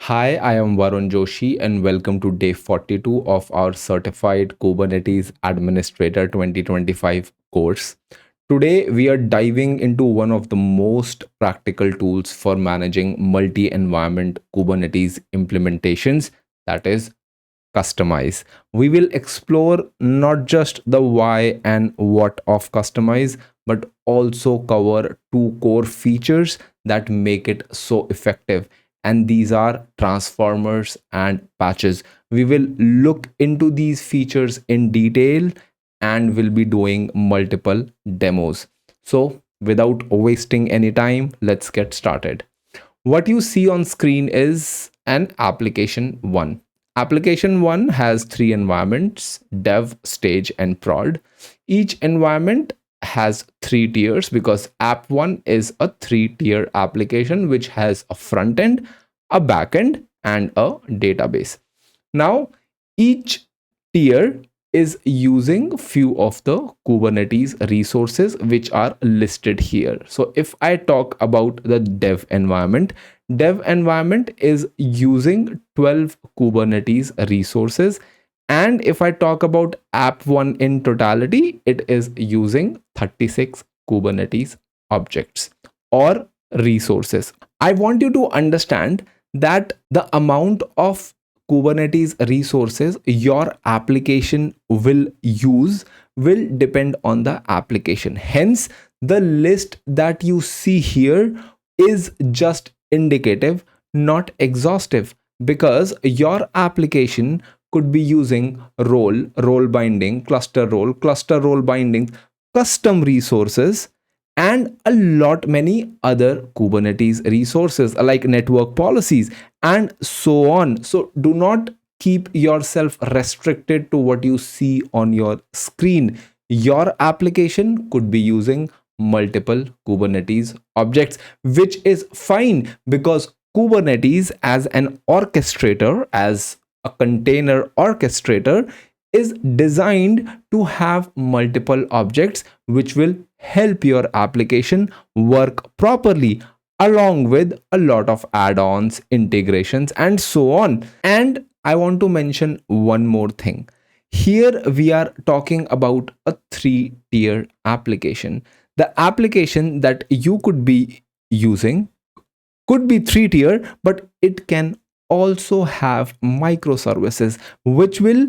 Hi, I am Varun Joshi and welcome to day 42 of our Certified Kubernetes Administrator 2025 course. Today, we are diving into one of the most practical tools for managing multi-environment Kubernetes implementations, that is Kustomize. We will explore not just the why and what of Kustomize, but also cover two core features that make it so effective. And these are transformers and patches. We will look into these features in detail and will be doing multiple demos. So, without wasting any time, let's get started. What you see on screen is an application 1. Application 1 has three environments: dev, stage, and prod. Each environment has three tiers because app 1 is a three-tier application which has a front end, a back end, and a database. Now, each tier is using few of the Kubernetes resources which are listed here. So if I talk about the dev environment is using 12 Kubernetes resources. And if I talk about app 1 in totality, it is using 36 Kubernetes objects or resources. I want you to understand that the amount of Kubernetes resources your application will use will depend on the application. Hence, the list that you see here is just indicative, not exhaustive, because your application could be using role binding, cluster role binding, custom resources, and a lot many other Kubernetes resources like network policies and so on. So do not keep yourself restricted to what you see on your screen. Your application could be using multiple Kubernetes objects, which is fine because Kubernetes as an orchestrator, as a container orchestrator, is designed to have multiple objects which will help your application work properly, along with a lot of add-ons, integrations, and so on. And I want to mention one more thing. Here we are talking about a three-tier application. The application that you could be using could be three-tier, but it can also have microservices, which will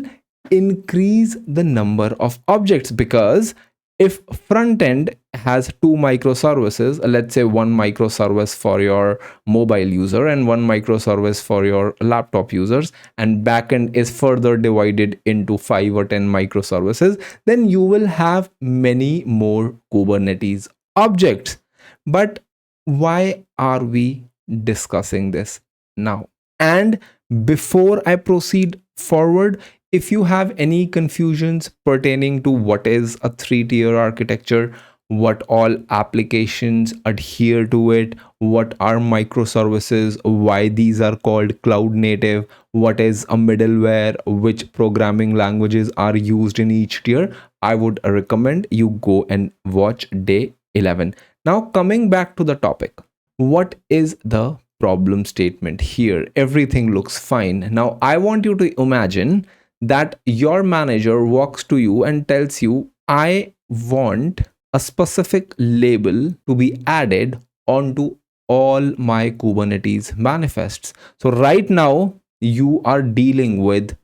increase the number of objects. Because if front end has two microservices, let's say one microservice for your mobile user and one microservice for your laptop users, and backend is further divided into 5 or 10 microservices, then you will have many more Kubernetes objects. But why are we discussing this now? And before I proceed forward, if you have any confusions pertaining to what is a three-tier architecture, what all applications adhere to it, what are microservices, why these are called cloud native, what is a middleware, which programming languages are used in each tier, I would recommend you go and watch day 11. Now, coming back to the topic, what is the problem statement here? Everything looks fine. Now, I want you to imagine that your manager walks to you and tells you, I want a specific label to be added onto all my Kubernetes manifests. So right now you are dealing with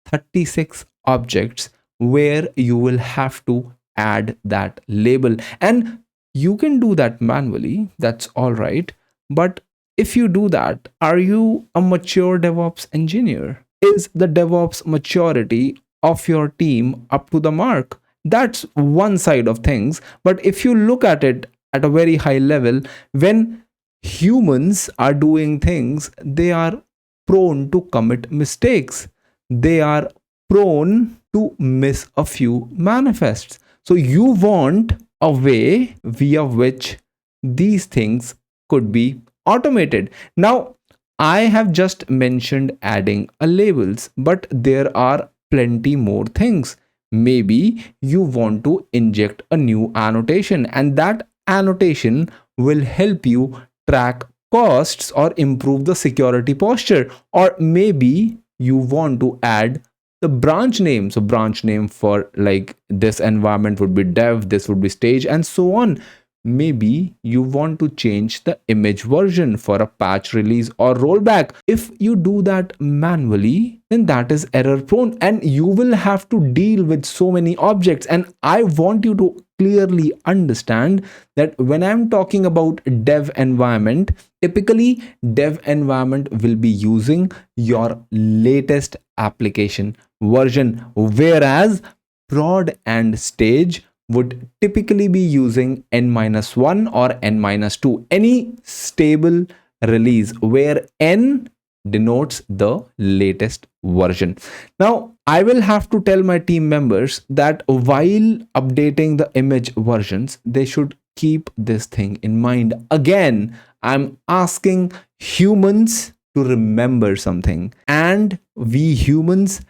36 objects where you will have to add that label, and you can do that manually. That's all right. But if you do that, are you a mature DevOps engineer? Is the DevOps maturity of your team up to the mark? That's one side of things. But if you look at it at a very high level, when humans are doing things, they are prone to commit mistakes. They are prone to miss a few manifests. So you want a way via which these things could be automated. Now, I have just mentioned adding a labels, but there are plenty more things. Maybe you want to inject a new annotation, and that annotation will help you track costs or improve the security posture. Or maybe you want to add the branch name. So branch name for like this environment would be dev, this would be stage, and so on. Maybe you want to change the image version for a patch release or rollback. If you do that manually, then that is error prone and you will have to deal with so many objects. And I want you to clearly understand that when I'm talking about dev environment, typically dev environment will be using your latest application version, whereas prod and stage would typically be using n-1 or n-2, any stable release where n denotes the latest version. Now, I will have to tell my team members that while updating the image versions, they should keep this thing in mind. Again, I'm asking humans to remember something, and we humans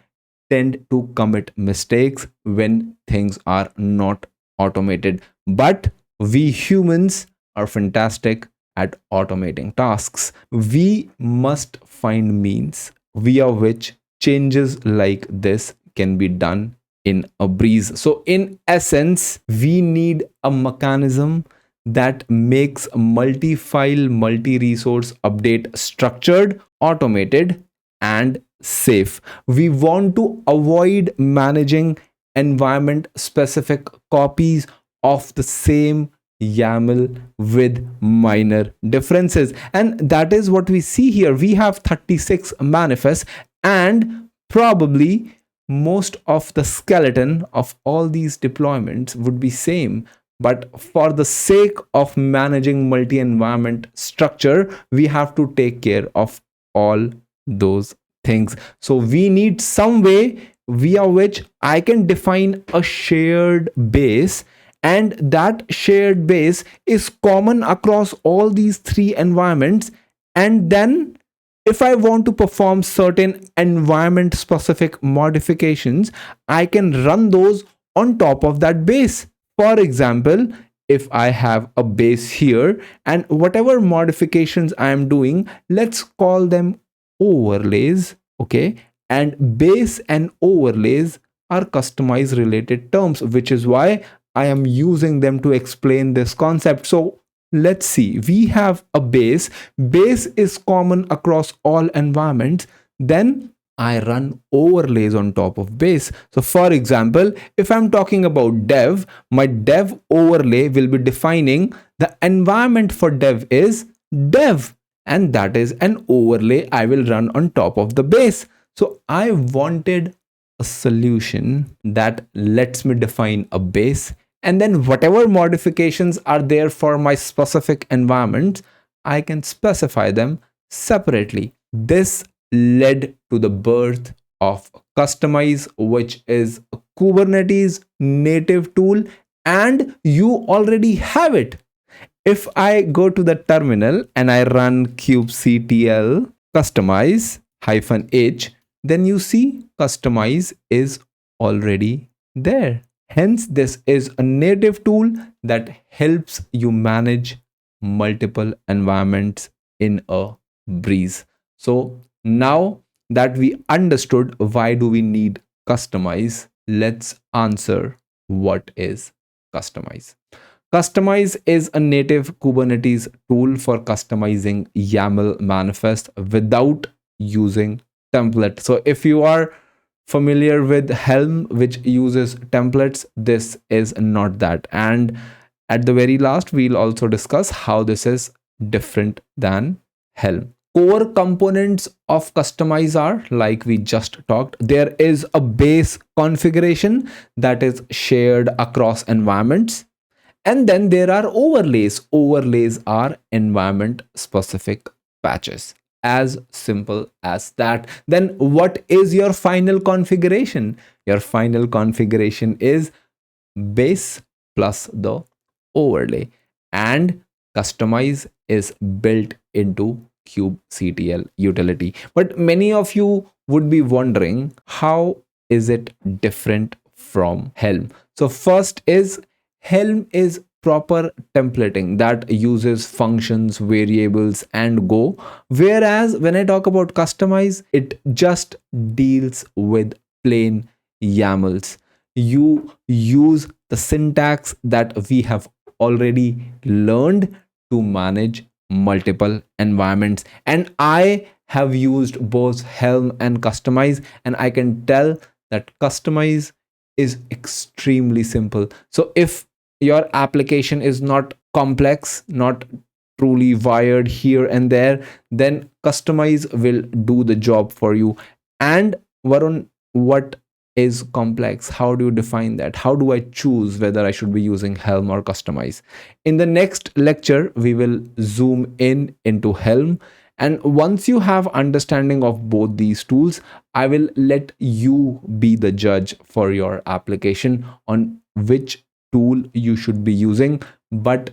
tend to commit mistakes when things are not automated. But we humans are fantastic at automating tasks. We must find means via which changes like this can be done in a breeze. So, in essence, we need a mechanism that makes multi-file, multi-resource update structured, automated, and safe. We want to avoid managing environment specific copies of the same YAML with minor differences. And that is what we see here. We have 36 manifests, and probably most of the skeleton of all these deployments would be same. But for the sake of managing multi-environment structure, we have to take care of all those things. So we need some way via which I can define a shared base, and that shared base is common across all these three environments. And then if I want to perform certain environment specific modifications, I can run those on top of that base. For example, if I have a base here and whatever modifications I am doing, let's call them overlays, okay? And base and overlays are customized related terms, which is why I am using them to explain this concept. So let's see, we have a base. Base is common across all environments. Then I run overlays on top of base. So for example, if I'm talking about dev, my dev overlay will be defining the environment for dev is dev, and that is an overlay I will run on top of the base. So I wanted a solution that lets me define a base, and then whatever modifications are there for my specific environment, I can specify them separately. This led to the birth of Kustomize, which is a Kubernetes native tool, and you already have it. If I go to the terminal and I run kubectl kustomize -h, then you see Kustomize is already there. Hence, this is a native tool that helps you manage multiple environments in a breeze. So now that we understood why do we need Kustomize, let's answer what is Kustomize. Kustomize is a native Kubernetes tool for customizing YAML manifest without using template. So if you are familiar with Helm, which uses templates, this is not that. And at the very last, we'll also discuss how this is different than Helm. Core components of Kustomize are, like we just talked, there is a base configuration that is shared across environments. And then there are overlays. Overlays are environment specific patches. As simple as that. Then what is your final configuration? Your final configuration is base plus the overlay, and Kustomize is built into kubectl utility. But many of you would be wondering, how is it different from Helm? So first is, Helm is proper templating that uses functions, variables, and Go. Whereas when I talk about customize, it just deals with plain YAMLs. You use the syntax that we have already learned to manage multiple environments. And I have used both Helm and Kustomize, and I can tell that Kustomize is extremely simple. So if your application is not complex, not truly wired here and there, then Kustomize will do the job for you. And Varun, what is complex? How do you define that? How do I choose whether I should be using Helm or Kustomize? In the next lecture, we will zoom in into Helm. And once you have understanding of both these tools, I will let you be the judge for your application on which tool you should be using. But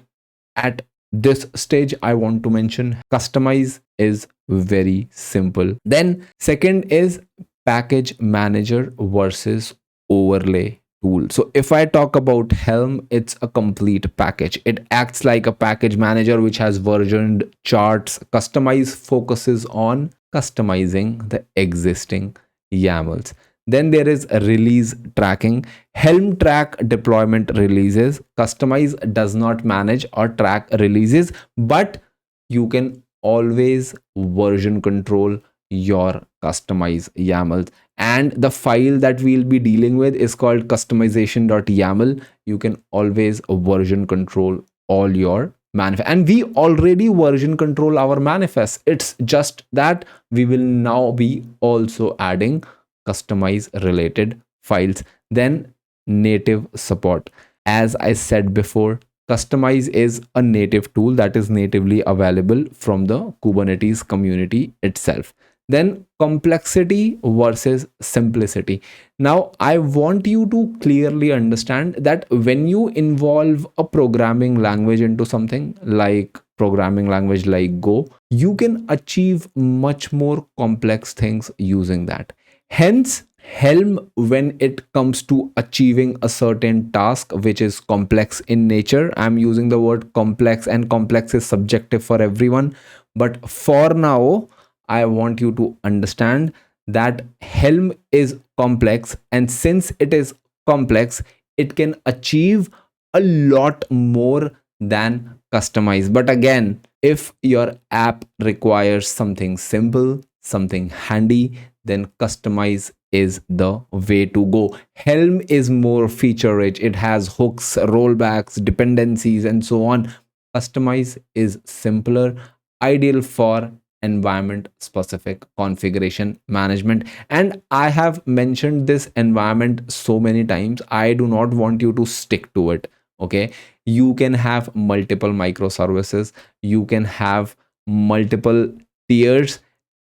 at this stage, I want to mention Kustomize is very simple. Then second is package manager versus overlay tool. So if I talk about Helm, it's a complete package. It acts like a package manager which has versioned charts. Kustomize focuses on customizing the existing YAMLs. Then there is a release tracking. Helm track deployment releases. Kustomize does not manage or track releases, but you can always version control your Kustomize YAMLs. And the file that we'll be dealing with is called customization.yaml. You can always version control all your manifest, and we already version control our manifest. It's just that we will now be also adding Kustomize related files. Then native support. As I said before, Kustomize is a native tool that is natively available from the Kubernetes community itself. Then complexity versus simplicity. Now, I want you to clearly understand that when you involve a programming language into something like programming language like Go, you can achieve much more complex things using that. Hence, Helm, when it comes to achieving a certain task which is complex in nature, I'm using the word complex, and complex is subjective for everyone. But for now, I want you to understand that Helm is complex, and since it is complex, it can achieve a lot more than Kustomize. But again, if your app requires something simple, something handy, then Kustomize is the way to go. Helm is more feature rich. It has hooks, rollbacks, dependencies, and so on. Kustomize is simpler, ideal for environment specific configuration management. And I have mentioned this environment so many times, I do not want you to stick to it. Okay, you can have multiple microservices, you can have multiple tiers,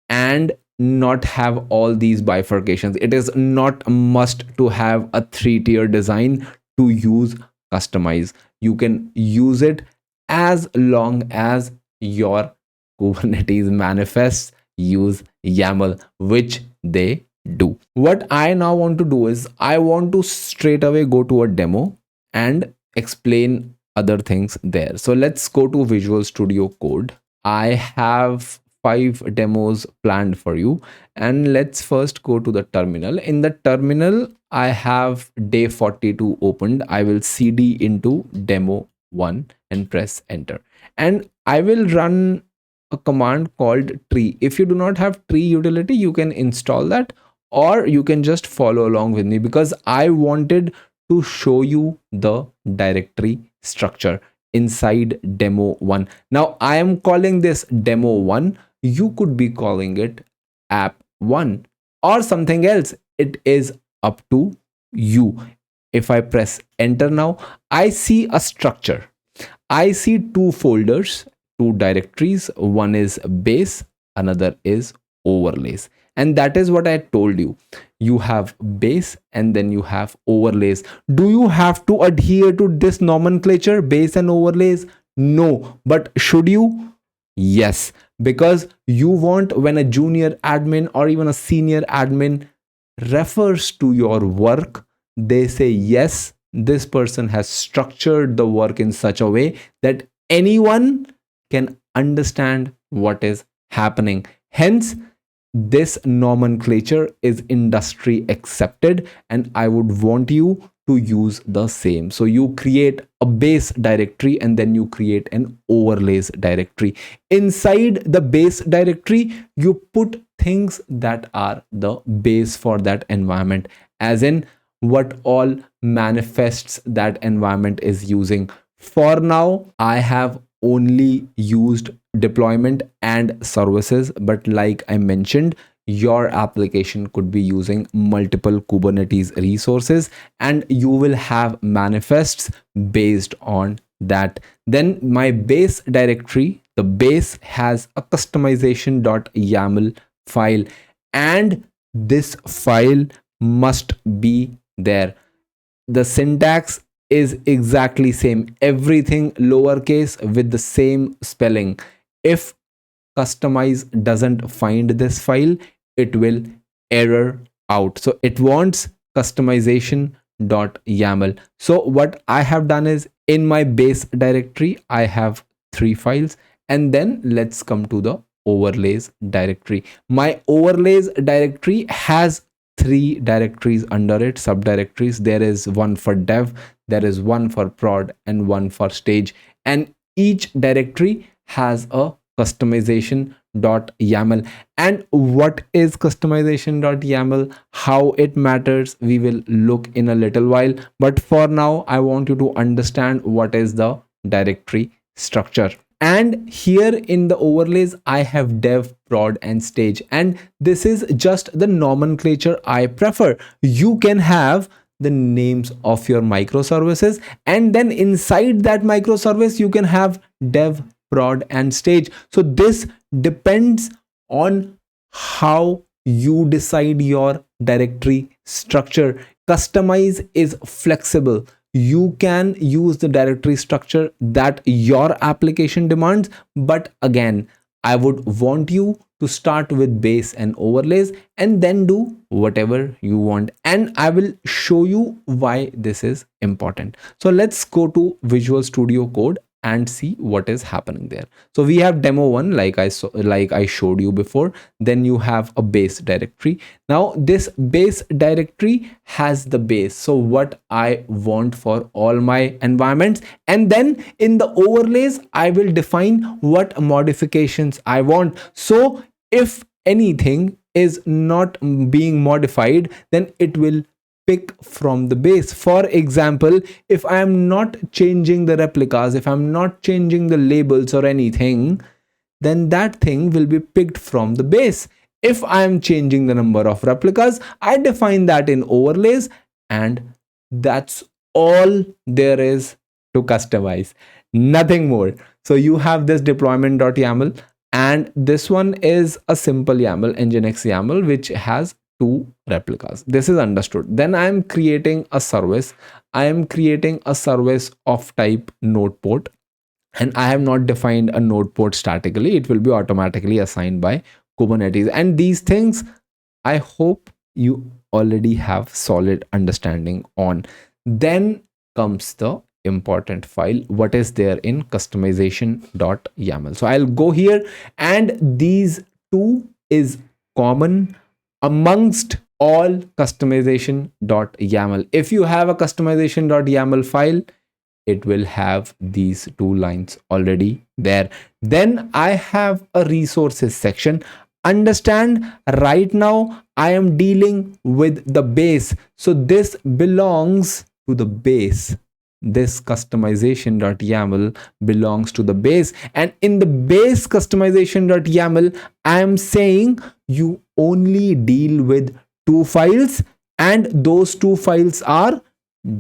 and not have all these bifurcations. It is not a must to have a 3-tier design to use Kustomize. You can use it as long as your Kubernetes manifests use YAML, which they do. What I now want to do is I want to straight away go to a demo and explain other things there. So let's go to Visual Studio Code. I have 5 demos planned for you, and let's first go to the terminal. In the terminal, I have day 42 opened. I will cd into demo 1 and press enter, and I will run a command called tree. If you do not have tree utility, you can install that, or you can just follow along with me, because I wanted to show you the directory structure inside demo 1. Now I am calling this demo 1. You could be calling it app 1 or something else. It is up to you. If I press enter now, I see a structure. I see 2 folders, 2 directories. One is base, another is overlays. And that is what I told you. You have base and then you have overlays. Do you have to adhere to this nomenclature, base and overlays? No. But should you? Yes. Because you want, when a junior admin or even a senior admin refers to your work, they say yes, this person has structured the work in such a way that anyone can understand what is happening. Hence, this nomenclature is industry accepted, and I would want you to use the same. So you create a base directory and then you create an overlays directory. Inside the base directory, you put things that are the base for that environment, as in what all manifests that environment is using. For now, I have only used deployment and services, but like I mentioned, your application could be using multiple Kubernetes resources and you will have manifests based on that. Then my base directory, the base has a customization.yaml file, and this file must be there. The syntax is exactly same, everything lowercase with the same spelling. If Kustomize doesn't find this file, it will error out. So it wants customization.yaml. So what I have done is, in my base directory I have 3 files, and then let's come to the overlays directory. My overlays directory has 3 directories under it, subdirectories. There is one for dev, there is one for prod, and one for stage, and each directory has a customization.yaml. And what is customization.yaml, how it matters, we will look in a little while, but for now I want you to understand what is the directory structure. And here in the overlays I have dev, prod, and stage, and this is just the nomenclature I prefer. You can have the names of your microservices, and then inside that microservice you can have dev, prod, and stage. So this depends on how you decide your directory structure. Kustomize is flexible. You can use the directory structure that your application demands, but again, I would want you to start with base and overlays and then do whatever you want, and I will show you why this is important. So let's go to Visual Studio Code and see what is happening there. So we have demo 1, like I showed you before. Then you have a base directory. Now this base directory has the base, so what I want for all my environments, and then in the overlays I will define what modifications I want. So if anything is not being modified, then it will pick from the base. For example, if I am not changing the replicas, if I'm not changing the labels or anything, then that thing will be picked from the base. If I am changing the number of replicas, I define that in overlays, and that's all there is to Kustomize, nothing more. So you have this deployment.yaml, and this one is a simple YAML, nginx YAML, which has 2 replicas. This is understood. Then I am creating a service. I am creating a service of type node port, and I have not defined a node port statically. It will be automatically assigned by Kubernetes, and these things I hope you already have solid understanding on. Then comes the important file, what is there in customization.yaml. So I'll go here, and these 2 is common amongst all customization.yaml. If you have a customization.yaml file, it will have these 2 lines already there. Then I have a resources section. Understand, right now I am dealing with the base, so this belongs to the base. This customization.yaml belongs to the base, and in the base customization.yaml I am saying you only deal with 2 files, and those 2 files are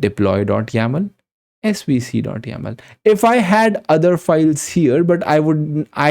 deploy.yaml, svc.yaml. If I had other files here, but I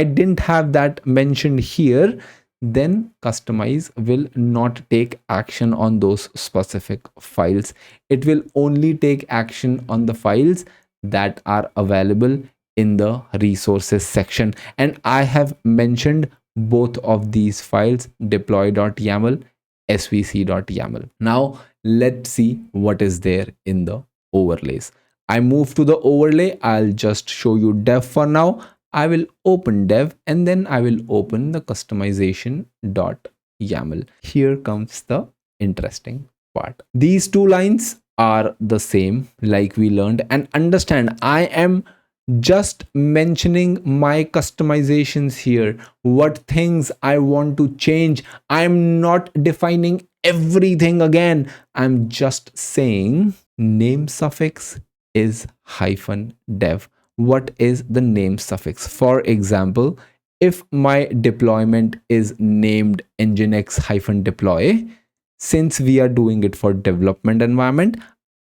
didn't have that mentioned here, then Kustomize will not take action on those specific files. It will only take action on the files that are available in the resources section, and I have mentioned both of these files, deploy.yaml, svc.yaml. Now let's see what is there in the overlays. I move to the overlay. I'll just show you dev for now. I will open dev and then I will open the customization.yaml. Here comes the interesting part. These two lines are the same like we learned, and understand I am just mentioning my customizations here, what things I want to change. I'm not defining everything again. I'm just saying name suffix is -dev. What is the name suffix? For example, if my deployment is named nginx-deploy, since we are doing it for development environment,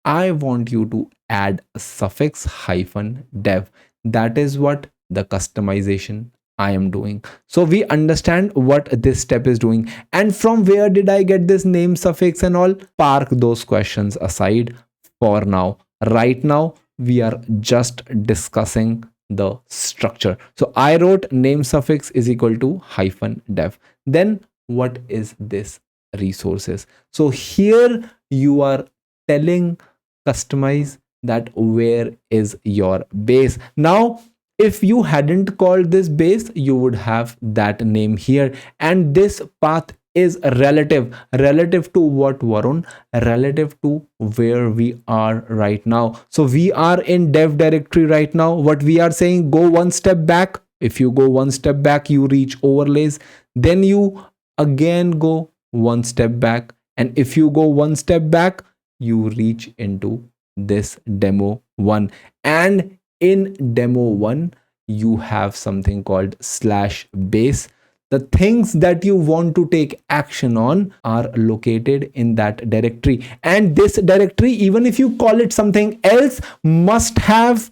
I want you to add a suffix -dev. That is what the customization I am doing. So we understand what this step is doing. And from where did I get this name suffix and all? Park those questions aside for now. Right now, we are just discussing the structure. So I wrote name suffix is equal to -dev. Then what is this resources? So here you are telling Kustomize that where is your base. Now if you hadn't called this base, you would have that name here, and this path is relative to what, Varun? Relative to where we are right now. So we are in dev directory right now. What we are saying, go one step back. If you go one step back, you reach overlays, then you again go one step back, and if you go one step back, you reach into this demo 1, and in demo 1 you have something called /base. The things that you want to take action on are located in that directory, and this directory, even if you call it something else, must have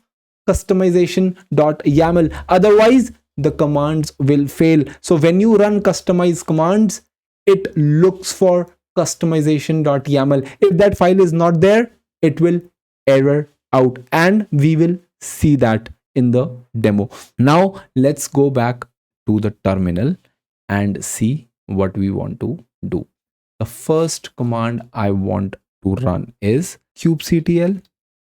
customization.yaml, otherwise the commands will fail. So when you run customize commands, it looks for customization.yaml. If that file is not there, it will error out, and we will see that in the demo. Now let's go back to the terminal and see what we want to do. The first command I want to run is kubectl.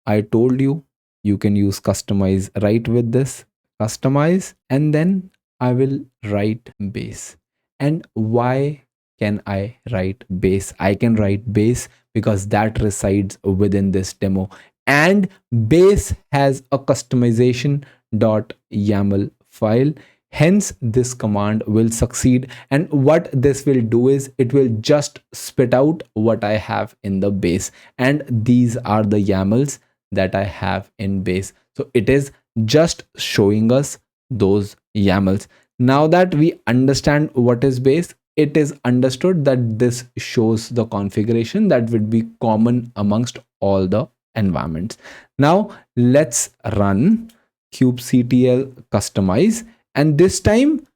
I told you you can use customize right with this customize, and then I will write base. And why can I write base? I can write base because that resides within this demo, and base has a customization.yaml file. Hence this command will succeed, and what this will do is it will just spit out what I have in the base, and these are the YAMLs that I have in base. So it is just showing us those YAMLs. Now that we understand what is base, it is understood that this shows the configuration that would be common amongst all the environments. Now let's run kubectl kustomize, and this time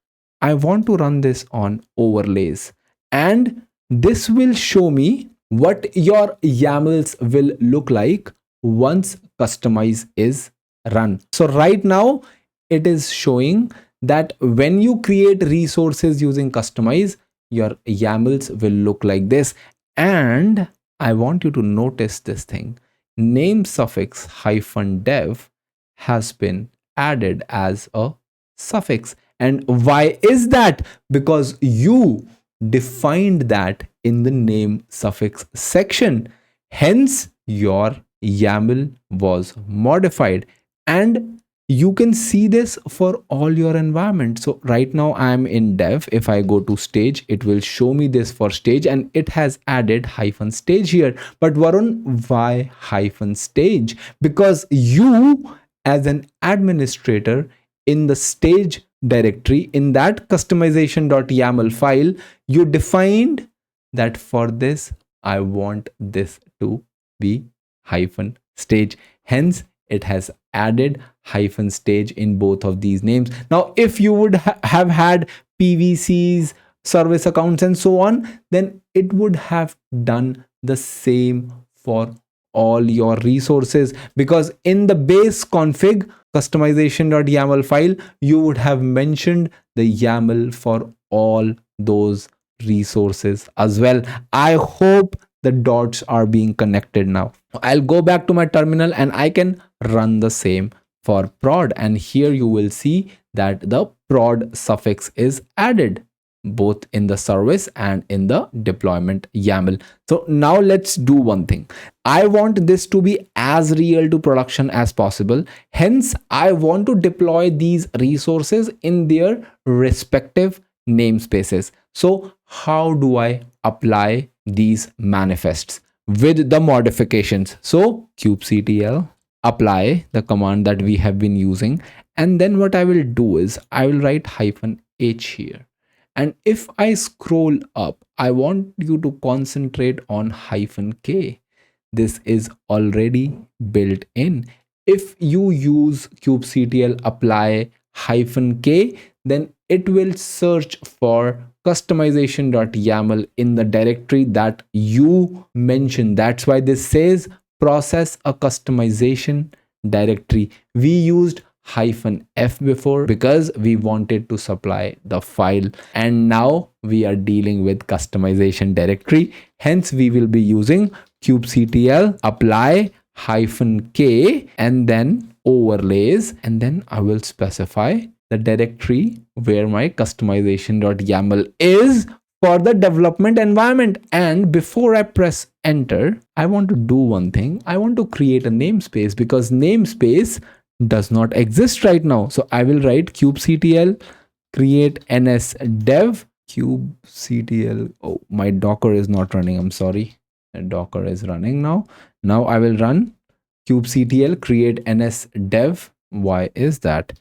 I want to run this on overlays, and this will show me what your YAMLs will look like once kustomize is run. So right now it is showing that when you create resources using kustomize, your YAMLs will look like this. And I want you to notice this thing. Name suffix -dev has been added as a suffix. And why is that? Because you defined that in the name suffix section. Hence your YAML was modified, and you can see this for all your environment. So right now I am in dev. If I go to stage, it will show me this for stage, and it has added -stage here. But Varun, why -stage? Because you as an administrator in the stage directory, in that customization.yaml file, you defined that for this I want this to be -stage. Hence it has added -stage in both of these names. Now if you would have had PVCs, service accounts and so on, then it would have done the same for all your resources, because in the base config customization.yaml file, you would have mentioned the YAML for all those resources as well. I hope the dots are being connected now. I'll go back to my terminal and I can run the same for prod, and here you will see that the prod suffix is added both in the service and in the deployment YAML. So now let's do one thing. I want this to be as real to production as possible. Hence, I want to deploy these resources in their respective namespaces. So how do I apply these manifests with the modifications? So kubectl apply the command that we have been using, and then what I will do is I will write -h here. And if I scroll up, I want you to concentrate on -k. This is already built in. If you use kubectl apply -k, then it will search for customization.yaml in the directory that you mentioned. That's why this says process a customization directory. We used -f before because we wanted to supply the file, and now we are dealing with customization directory. Hence we will be using kubectl apply -k and then overlays, and then I will specify the directory where my customization.yaml is for the development environment. And before I press enter, I want to do one thing. I want to create a namespace because namespace does not exist right now. So I will write kubectl create ns dev kubectl. Oh, my Docker is not running. I'm sorry. The Docker is running now. Now I will run kubectl create ns dev. Why is that?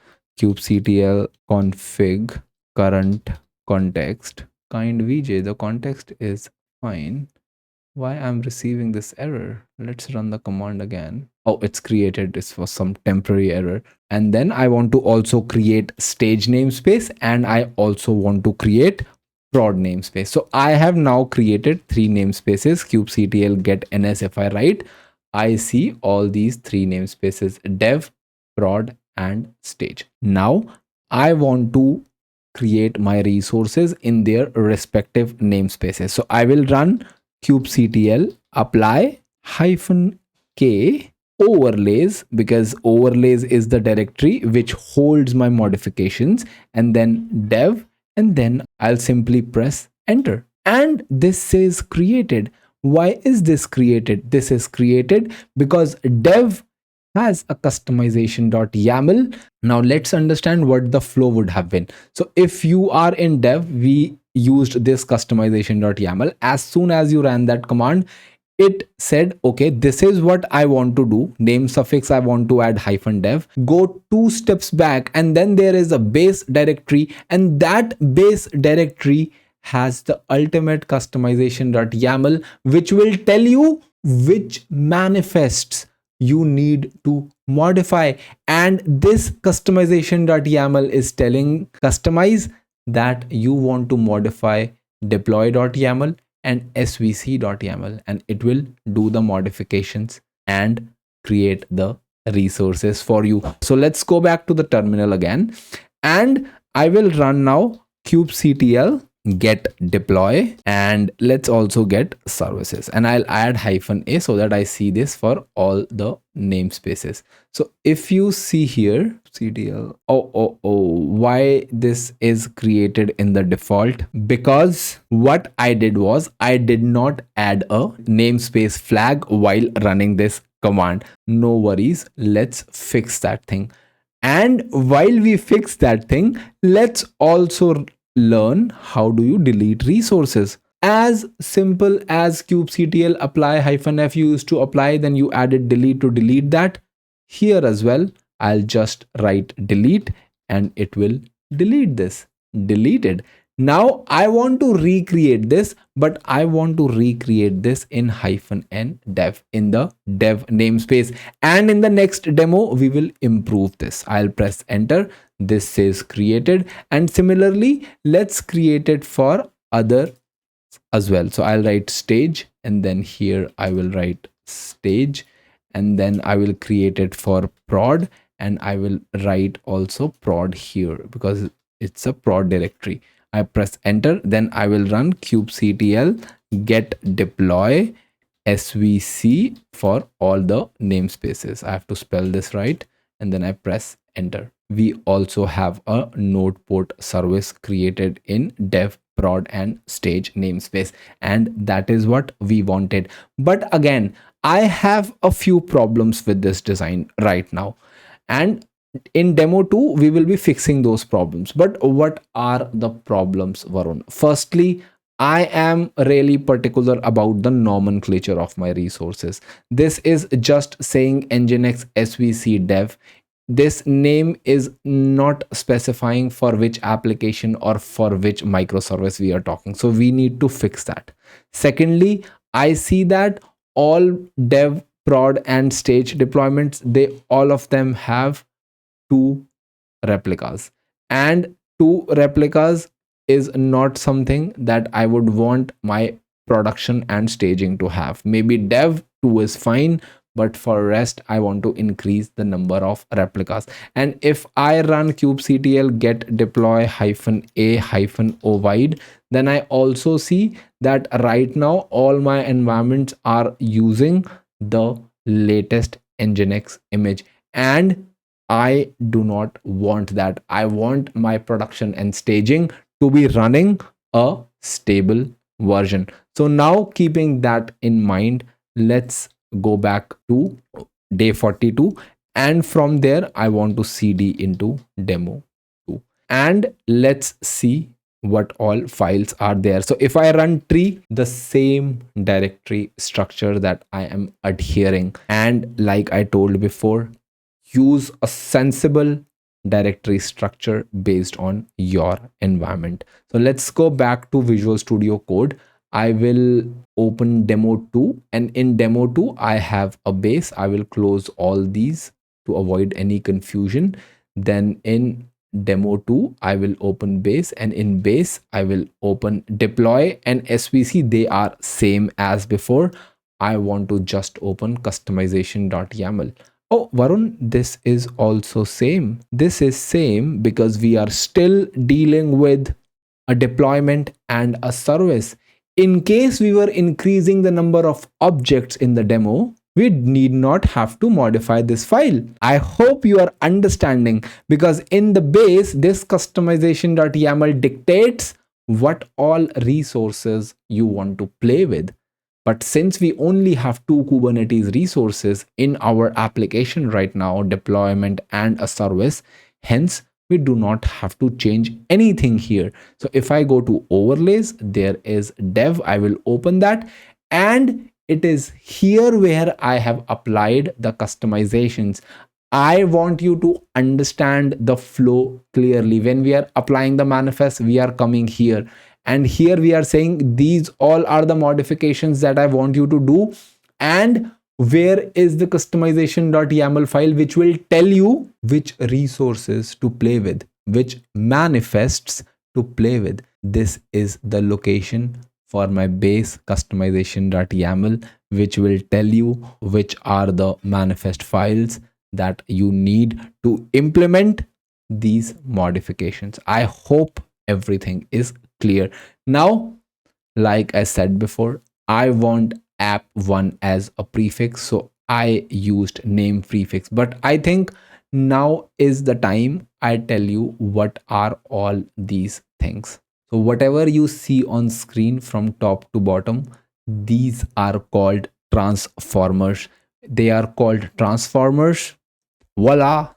Kubectl config current context kind vj. The context is fine. Why I'm receiving this error? Let's run the command again. Oh, it's created. This was some temporary error. And then I want to also create stage namespace, and I also want to create prod namespace. So I have now created 3 namespaces, kubectl get ns. If I write, I see all these 3 namespaces, dev, prod, and stage. Now I want to create my resources in their respective namespaces. So I will run kubectl apply -k overlays, because overlays is the directory which holds my modifications, and then dev, and then I'll simply press enter, and this is created. Why is this created? This is created because dev has a customization.yaml. Now let's understand what the flow would have been. So if you are in dev, we used this customization.yaml. As soon as you ran that command, it said, okay, this is what I want to do. Namesuffix, I want to add -dev. Go 2 steps back, and then there is a base directory, and that base directory has the ultimate customization.yaml, which will tell you which manifests you need to modify. And this customization.yaml is telling Kustomize that you want to modify deploy.yaml and svc.yaml, and it will do the modifications and create the resources for you. So let's go back to the terminal again, and I will run now kubectl get deploy, and let's also get services, and I'll add -a so that I see this for all the namespaces. So if you see here ctl, why this is created in the default? Because what I did was I did not add a namespace flag while running this command. No worries, let's fix that thing. And while we fix that thing, let's also learn how do you delete resources. As simple as kubectl apply -f you used to apply, then you added delete to delete that. Here as well, I'll just write delete, and it will delete this. Deleted. Now I want to recreate this, but I want to recreate this in -n dev, in the dev namespace. And in the next demo, we will improve this. I'll press enter. This is created, and similarly, let's create it for other as well. So I'll write stage, and then here I will write stage, and then I will create it for prod, and I will write also prod here because it's a prod directory. I press enter, then I will run kubectl get deploy, svc for all the namespaces. I have to spell this right, and then I press enter. We also have a node port service created in dev, prod and stage namespace, and that is what we wanted. But again, I have a few problems with this design right now, and in demo 2 we will be fixing those problems. But what are the problems, Varun? Firstly, I am really particular about the nomenclature of my resources. This is just saying nginx svc dev. This name is not specifying for which application or for which microservice we are talking, so we need to fix that. Secondly, I see that all dev, prod and stage deployments, they all of them have two replicas, and two replicas is not something that I would want my production and staging to have. Maybe dev 2 is fine, but for rest I want to increase the number of replicas. And if I run kubectl get deploy -a -ovide, then I also see that right now all my environments are using the latest nginx image, and I do not want that. I want my production and staging to be running a stable version. So now, keeping that in mind, let's go back to day 42, and from there I want to cd into demo 2, and let's see what all files are there. So if I run tree, the same directory structure that I am adhering, and like I told before, use a sensible directory structure based on your environment. So let's go back to Visual Studio Code. I will open demo 2, and in demo 2 I have a base. I will close all these to avoid any confusion. Then in demo 2 I will open base, and in base I will open deploy and svc. They are same as before. I want to just open customization.yaml. Oh, Varun, this is also same. This is same because we are still dealing with a deployment and a service. In case we were increasing the number of objects in the demo, we need not have to modify this file. I hope you are understanding, because in the base, this customization.yaml dictates what all resources you want to play with. But since we only have two Kubernetes resources in our application right now, deployment and a service, hence we do not have to change anything here. So if I go to overlays, there is dev. I will open that, and it is here where I have applied the customizations. I want you to understand the flow clearly. When we are applying the manifest, we are coming here, and here we are saying these all are the modifications that I want you to do. And where is the customization.yaml file, which will tell you which resources to play with, which manifests to play with. This is the location for my base customization.yaml, which will tell you which are the manifest files that you need to implement these modifications. I hope everything is clear. Now, like I said before, I want app1 as a prefix, so I used name prefix. But I think now is the time I tell you what are all these things. So whatever you see on screen from top to bottom, these are called transformers. They are called transformers, voila,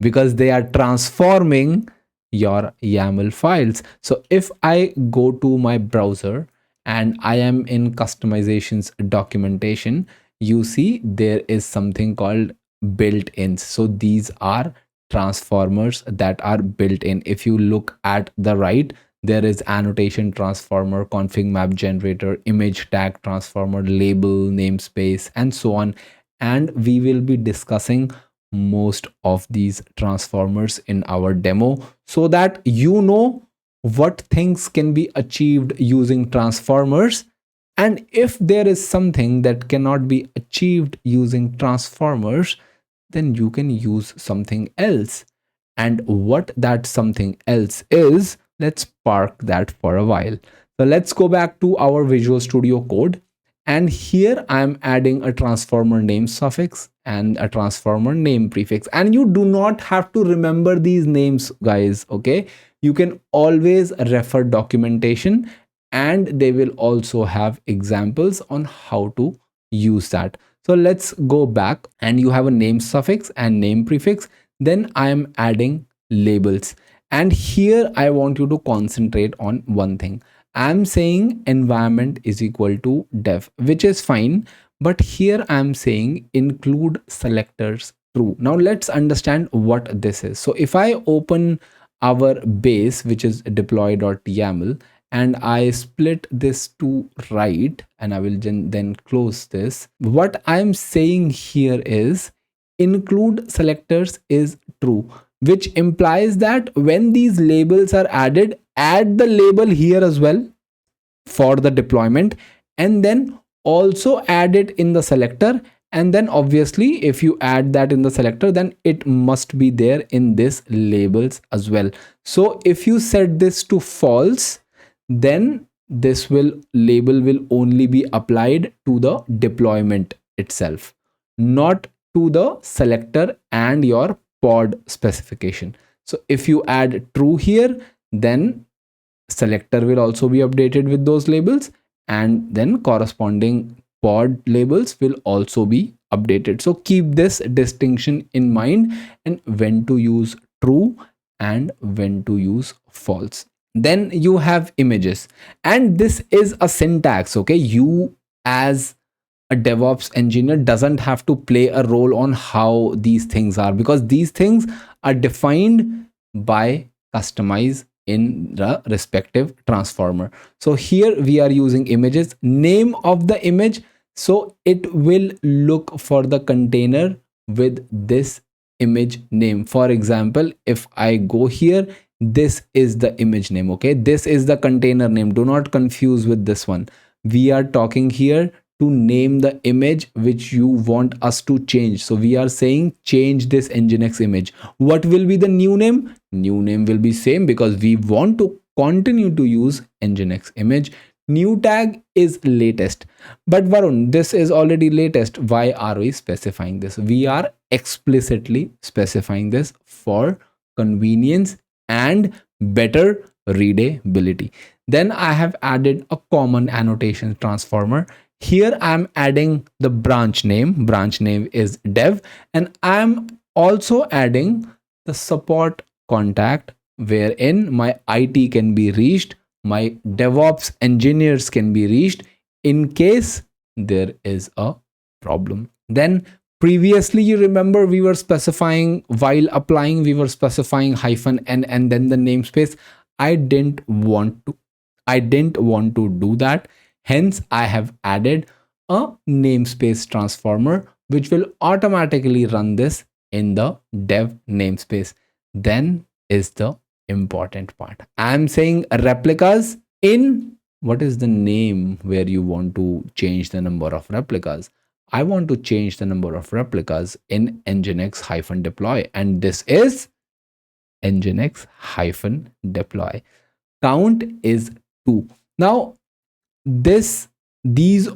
because they are transforming your YAML files. So if I go to my browser and I am in customizations documentation, you see there is something called built-ins. So these are transformers that are built in. If you look at the right, there is annotation transformer, config map generator, image tag transformer, label, namespace, and so on. And we will be discussing most of these transformers in our demo, so that you know what things can be achieved using transformers, and if there is something that cannot be achieved using transformers, then you can use something else. And what that something else is, let's park that for a while. So let's go back to our Visual Studio Code, And here I'm adding a transformer name suffix and a transformer name prefix. And you do not have to remember these names, guys. Okay, you can always refer documentation, and they will also have examples on how to use that. So let's go back, and you have a name suffix and name prefix. Then I am adding labels, and here I want you to concentrate on one thing. I'm saying environment is equal to dev, which is fine, but here I'm saying include selectors true. Now let's understand what this is. So if I open our base, which is deploy.yaml, and I split this to right, and I will then close this, what I'm saying here is include selectors is true, which implies that when these labels are added, add the label here as well for the deployment, and then also add it in the selector. And then obviously if you add that in the selector, then it must be there in this labels as well. So if you set this to false, then this label will only be applied to the deployment itself, not to the selector and your pod specification. So if you add true here, then selector will also be updated with those labels, and then corresponding pod labels will also be updated. So keep this distinction in mind, and when to use true and when to use false. Then you have images, and this is a syntax. Okay, you as a DevOps engineer doesn't have to play a role on how these things are, because these things are defined by Kustomize in the respective transformer. So here we are using images, name of the image. So it will look for the container with this image name. For example, if I go here, this is the image name. Okay, this is the container name. Do not confuse with this one. We are talking here to name the image which you want us to change. So we are saying change this Nginx image. What will be the new name? New name will be same, because we want to continue to use Nginx image. New tag is latest, but Varun, this is already latest. Why are we specifying this? We are explicitly specifying this for convenience and better readability. Then I have added a common annotation transformer. Here I'm adding the branch name. Branch name is dev, and I'm also adding the support contact, wherein my IT can be reached, my DevOps engineers can be reached in case there is a problem. Then previously, you remember, we were specifying while applying, we were specifying -n and then the namespace. I didn't want to do that. Hence, I have added a namespace transformer, which will automatically run this in the dev namespace. Then is the important part. I'm saying replicas in, what is the name where you want to change the number of replicas? I want to change the number of replicas in nginx-deploy, and this is nginx-deploy. Count is 2. Now these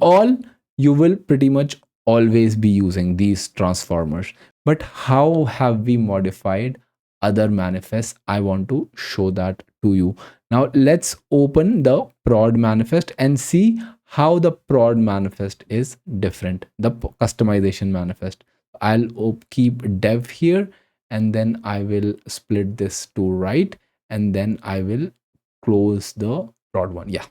all you will pretty much always be using these transformers. But how have we modified other manifests? I want to show that to you. Now let's open the prod manifest and see how the prod manifest is different, the customization manifest. I'll keep dev here, and then I will split this to right, and then I will close the prod one. Yeah.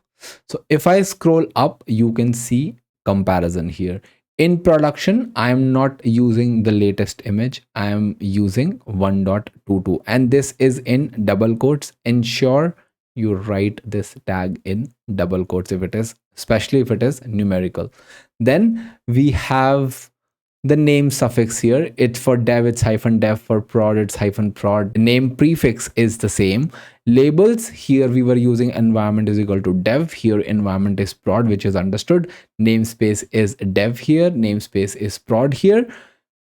So if I scroll up, you can see comparison here. In production, I am not using the latest image. I am using 1.22, and this is in double quotes. Ensure you write this tag in double quotes if it is, especially if it is numerical. Then we have the name suffix here. It's for dev, it's -dev. For prod, it's -prod. Name prefix is the same. Labels, here we were using environment is equal to dev. Here environment is prod, which is understood. Namespace is dev here. Namespace is prod here.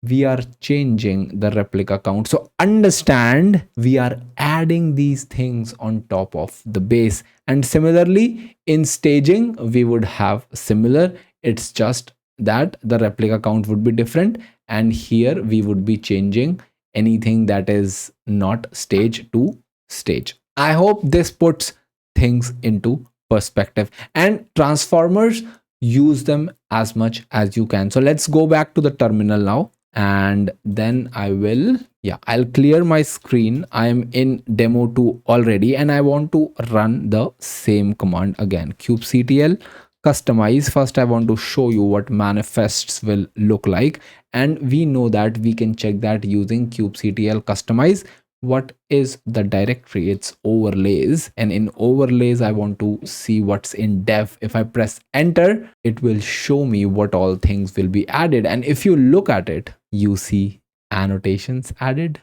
We are changing the replica count. So understand, we are adding these things on top of the base. And similarly, in staging, we would have similar. It's just that the replica count would be different, and here we would be changing anything that is not stage to stage. I hope this puts things into perspective. And transformers, use them as much as you can. So let's go back to the terminal now, and then I'll clear my screen. I'm in demo 2 already, and I want to run the same command again. kubectl kustomize. First I want to show you what manifests will look like, and we know that we can check that using kubectl kustomize. What is the directory? It's overlays, and in overlays I want to see what's in dev. If I press enter, it will show me what all things will be added. And if you look at it, you see annotations added,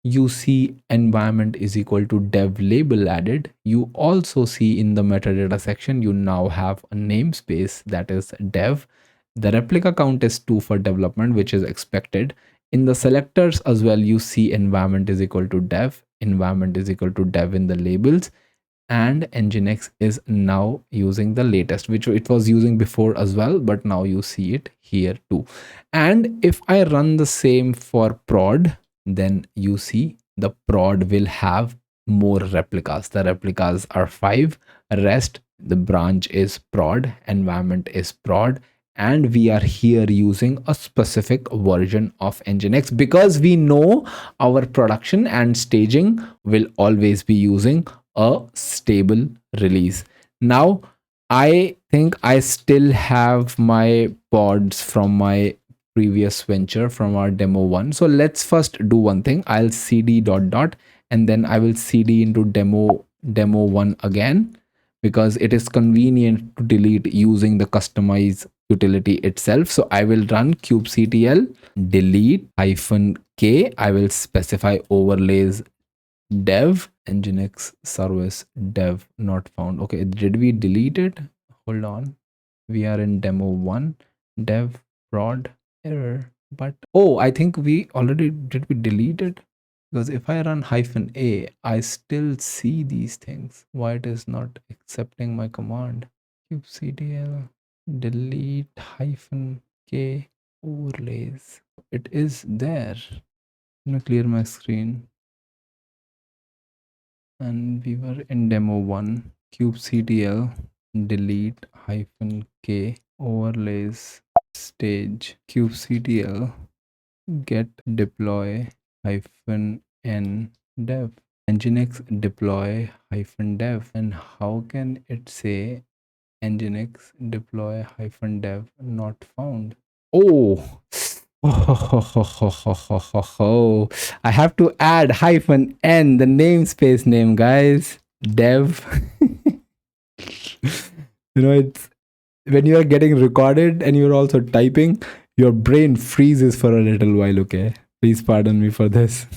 you see environment is equal to dev label added. You also see in the metadata section you now have a namespace that is dev. The replica count is 2 for development, which is expected. In the selectors as well, you see environment is equal to dev, environment is equal to dev in the labels, and Nginx is now using the latest, which it was using before as well, but now you see it here too. And if I run the same for prod, then you see the prod will have more replicas. The replicas are 5, rest the branch is prod, environment is prod, and we are here using a specific version of Nginx because we know our production and staging will always be using a stable release. Now I think I still have my pods from my previous venture from our demo 1. So let's first do one thing. I'll cd ... and then I will cd into demo 1 again, because it is convenient to delete using the kustomize utility itself. So I will run kubectl delete -k. I will specify overlays dev nginx service dev not found. Okay, did we delete it? Hold on, we are in demo 1 dev prod error, but oh, I think we already did. We delete it? Because if I run -a, I still see these things. Why it is not accepting my command? kubectl delete -k overlays. It is there. I'm gonna clear my screen. And we were in demo 1 kubectl delete -k overlays stage kubectl get deploy -n dev nginx deploy -dev. And how can it say nginx deploy -dev not found? Oh, I have to add -n, the namespace name, guys. Dev. It's when you are getting recorded and you're also typing, your brain freezes for a little while. Okay, please pardon me for this.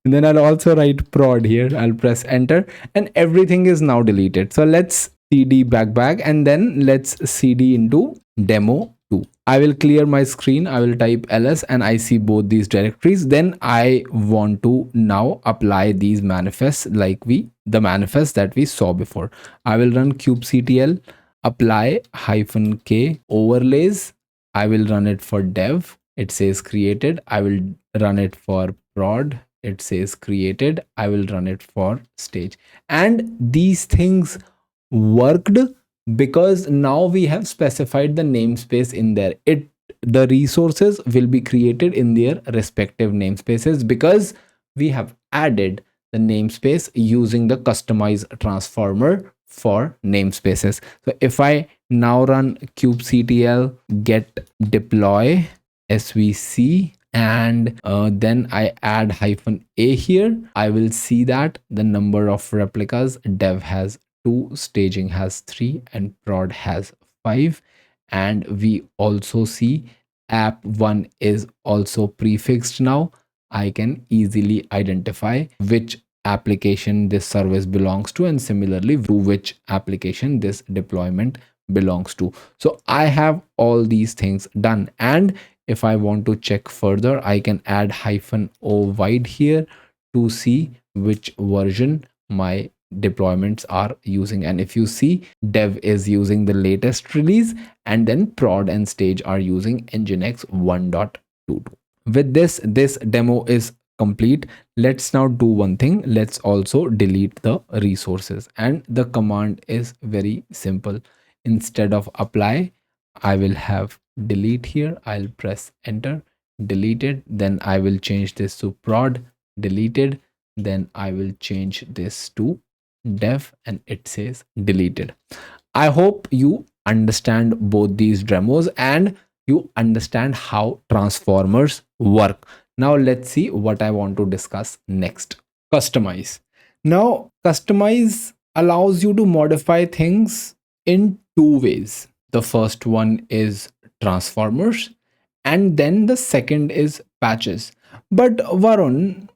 And then I'll also write prod here. I'll press enter, and everything is now deleted. So let's cd back, and then let's cd into demo 2. I will clear my screen. I will type ls, and I see both these directories. Then I want to now apply these manifests like the manifest that we saw before. I will run kubectl apply -k overlays. I will run it for dev. It says created. I will run it for prod. It says created. I will run it for stage. And these things worked because now we have specified the namespace in there. The resources will be created in their respective namespaces because we have added the namespace using the kustomize transformer for namespaces. So if I now run kubectl get deploy svc, and then I add -a here, I will see that the number of replicas dev has 2, staging has 3, and prod has 5. And we also see app1 is also prefixed now. I can easily identify which application this service belongs to, and similarly to which application this deployment belongs to. So I have all these things done, and if I want to check further, I can add -o wide here to see which version my deployments are using. And if you see, dev is using the latest release, and then prod and stage are using nginx 1.22. With this demo is complete. Let's now do one thing. Let's also delete the resources, and the command is very simple. Instead of apply, I will have delete here. I'll press enter, deleted. Then I will change this to prod, deleted. Then I will change this to dev, and it says deleted. I hope you understand both these demos and you understand how transformers work. Now let's see what I want to discuss next. Kustomize. Now, Kustomize allows you to modify things in two ways. The first one is transformers, and then the second is patches. But Varun,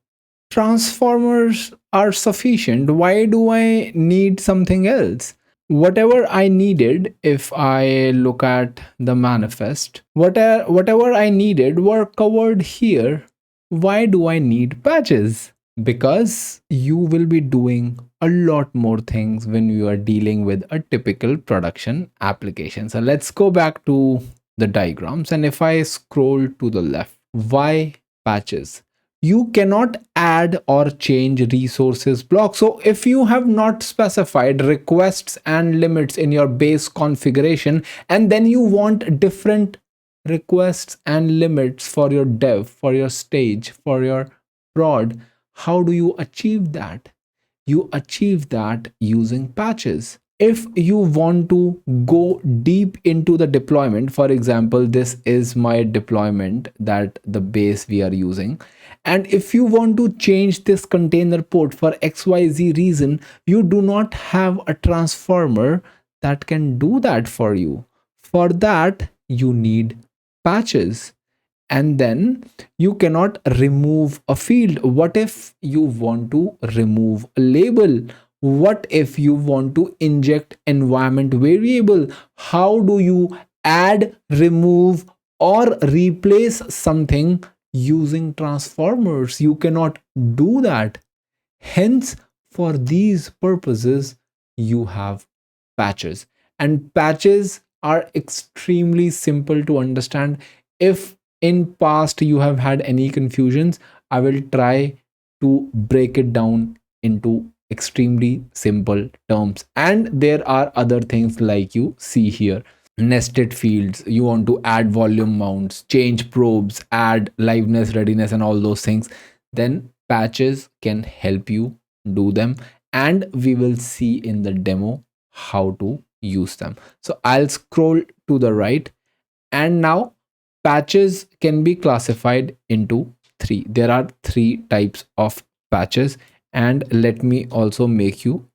transformers are sufficient. Why do I need something else? Whatever I needed, if I look at the manifest, whatever I needed were covered here. Why do I need patches? Because you will be doing a lot more things when you are dealing with a typical production application. So let's go back to the diagrams, and if I scroll to the left, why patches? You cannot add or change resources block. So if you have not specified requests and limits in your base configuration, and then you want different requests and limits for your dev, for your stage, for your prod, how do you achieve that? You achieve that using patches. If you want to go deep into the deployment, for example, this is my deployment, that the base we are using, and if you want to change this container port for XYZ reason, you do not have a transformer that can do that for you. For that, you need patches. And then you cannot remove a field. What if you want to remove a label? What if you want to inject environment variable? How do you add, remove, or replace something using transformers? You cannot do that. Hence, for these purposes, you have patches. And patches are extremely simple to understand. If in past you have had any confusions, I will try to break it down into extremely simple terms. And there are other things like you see here. Nested fields, you want to add volume mounts, change probes, add liveness, readiness, and all those things, then patches can help you do them, and we will see in the demo how to use them. So I'll scroll to the right, and now patches can be classified into three. There are three types of patches, and let me also make you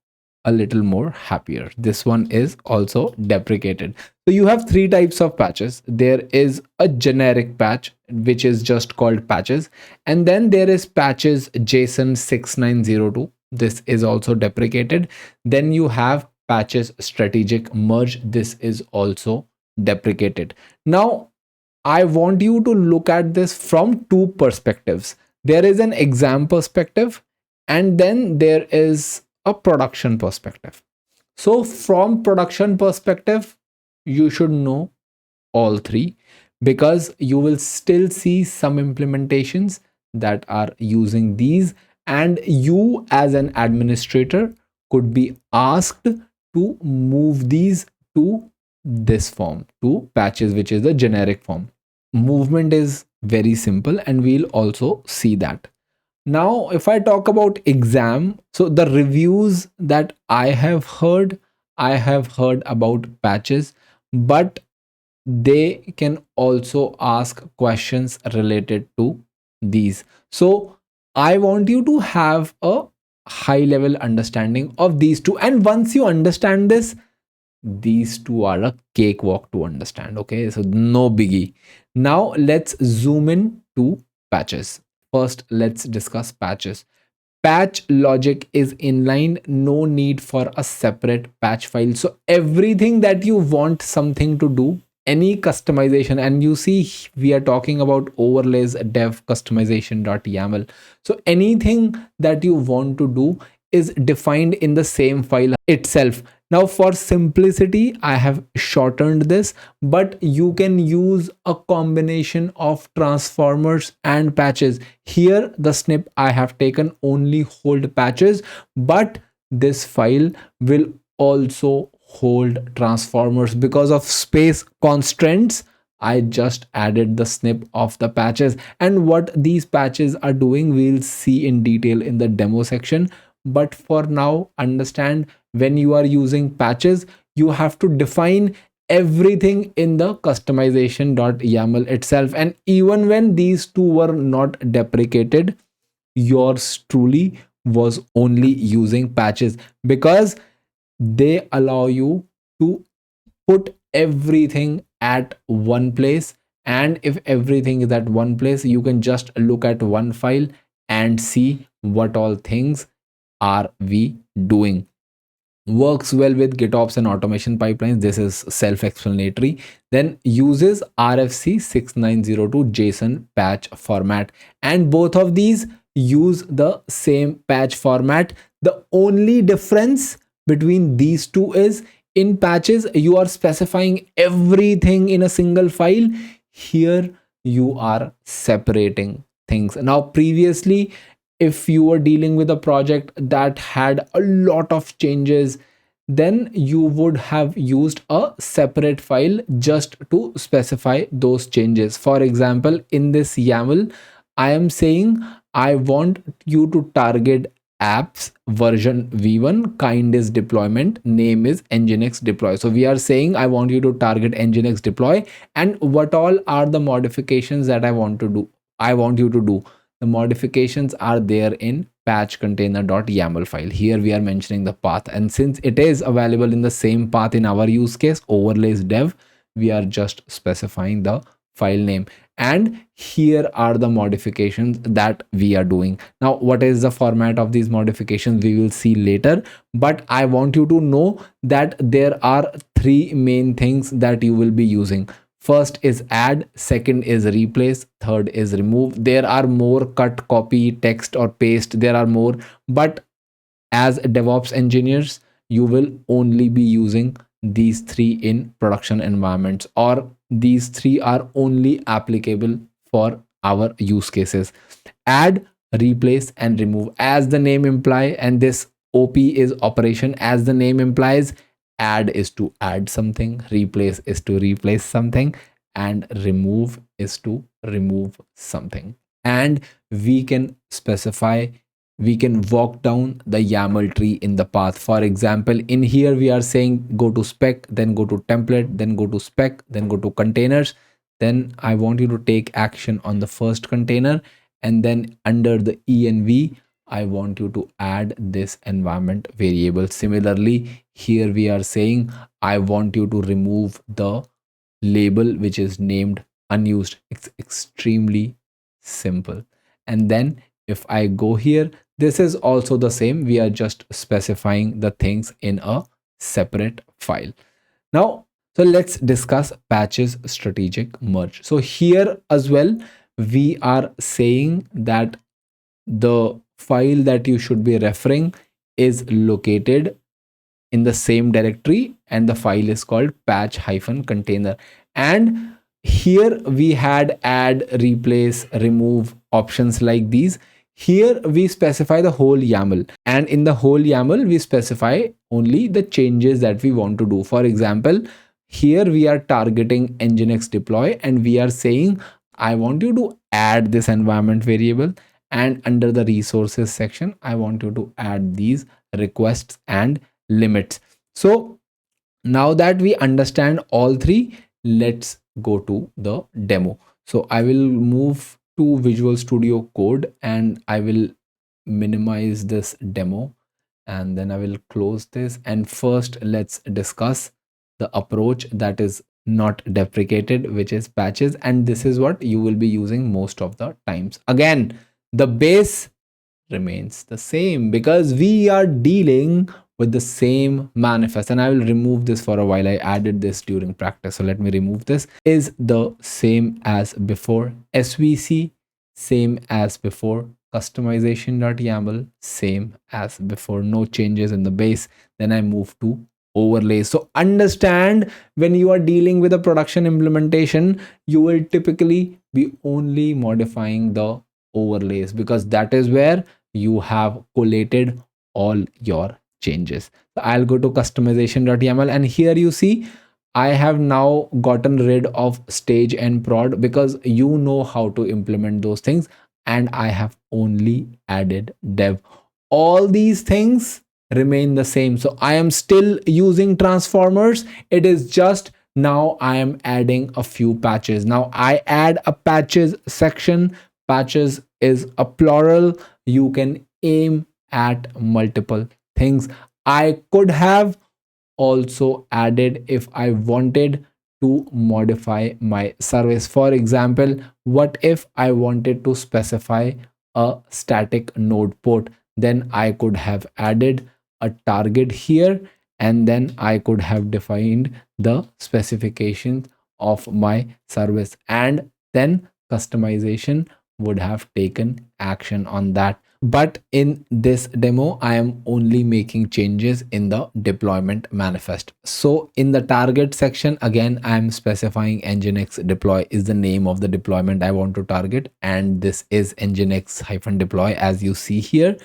a little more happier. This one is also deprecated. So you have three types of patches. There is a generic patch, which is just called patches, and then there is patches JSON 6902. This is also deprecated. Then you have patches strategic merge. This is also deprecated. Now I want you to look at this from two perspectives. There is an exam perspective, and then there is a production perspective. So from production perspective, you should know all three, because you will still see some implementations that are using these, and you as an administrator could be asked to move these to this form, to patches, which is the generic form. Movement is very simple, and we'll also see that. Now, if I talk about exam, so the reviews that I have heard about patches, but they can also ask questions related to these. So I want you to have a high level understanding of these two, and once you understand this, these two are a cakewalk to understand. Okay, so no biggie. Now let's zoom in to patches. First, let's discuss patches. Patch logic is inline, no need for a separate patch file. So everything that you want something to do, any customization, and you see we are talking about overlays dev customization.yaml. So anything that you want to do is defined in the same file itself. Now for simplicity, I have shortened this, but you can use a combination of transformers and patches. Here the snip I have taken only hold patches, but this file will also hold transformers. Because of space constraints, I just added the snip of the patches, and what these patches are doing we'll see in detail in the demo section. But for now, understand, when you are using patches, you have to define everything in the customization.yaml itself. And even when these two were not deprecated, yours truly was only using patches, because they allow you to put everything at one place. And if everything is at one place, you can just look at one file and see what all things are we doing. Works well with GitOps and automation pipelines. This is self-explanatory. Then uses RFC 6902 JSON patch format, and both of these use the same patch format. The only difference between these two is, in patches you are specifying everything in a single file. Here you are separating things. Now previously, if you were dealing with a project that had a lot of changes, then you would have used a separate file just to specify those changes. For example, in this YAML, I am saying I want you to target apps version v1, kind is deployment, name is nginx deploy. So we are saying I want you to target nginx deploy, and what all are the modifications that I want you to do. The modifications are there in patch container.yaml file. Here we are mentioning the path, and since it is available in the same path in our use case overlays dev, we are just specifying the file name. And here are the modifications that we are doing. Now what is the format of these modifications we will see later, but I want you to know that there are three main things that you will be using. First is add, second is replace, third is remove. There are more: cut, copy, text or paste. There are more, but as DevOps engineers, you will only be using these three in production environments, or these three are only applicable for our use cases: add, replace and remove. As the name implies, and this OP is operation, as the name implies, add is to add something, replace is to replace something, and remove is to remove something. And we can specify, we can walk down the YAML tree in the path. For example, in here we are saying go to spec, then go to template, then go to spec, then go to containers. Then I want you to take action on the first container, and then under the env, I want you to add this environment variable. Similarly, here we are saying I want you to remove the label which is named unused. It's extremely simple. And then if I go here, this is also the same. We are just specifying the things in a separate file. Now, so let's discuss patches strategic merge. So here as well, we are saying that the file that you should be referring is located in the same directory, and the file is called patch-container. And here we had add, replace, remove options like these. Here we specify the whole YAML, and in the whole YAML we specify only the changes that we want to do. For example, here we are targeting nginx deploy, and we are saying I want you to add this environment variable, and under the resources section I want you to add these requests and limits. So now that we understand all three, let's go to the demo. So I will move to Visual Studio Code, and I will minimize this demo, and then I will close this. And first let's discuss the approach that is not deprecated, which is patches, and this is what you will be using most of the times. Again, the base remains the same because we are dealing with the same manifest. And I will remove this for a while. I added this during practice, so let me remove this. Is the same as before. SVC same as before. customization.yaml, same as before, no changes in the base. Then I move to overlays. So understand, when you are dealing with a production implementation, you will typically be only modifying the overlays, because that is where you have collated all your changes. So I'll go to customization.yaml, and here you see I have now gotten rid of stage and prod, because you know how to implement those things, and I have only added dev. All these things remain the same. So I am still using transformers. It is just now I am adding a few patches. Now I add a patches section. Patches is a plural. You can aim at multiple things. I could have also added if I wanted to modify my service. For example, what if I wanted to specify a static node port? Then I could have added a target here, and then I could have defined the specifications of my service, and then customization would have taken action on that. But in this demo, I am only making changes in the deployment manifest. So in the target section, again, I am specifying nginx deploy is the name of the deployment I want to target. And this is nginx-deploy, as you see here.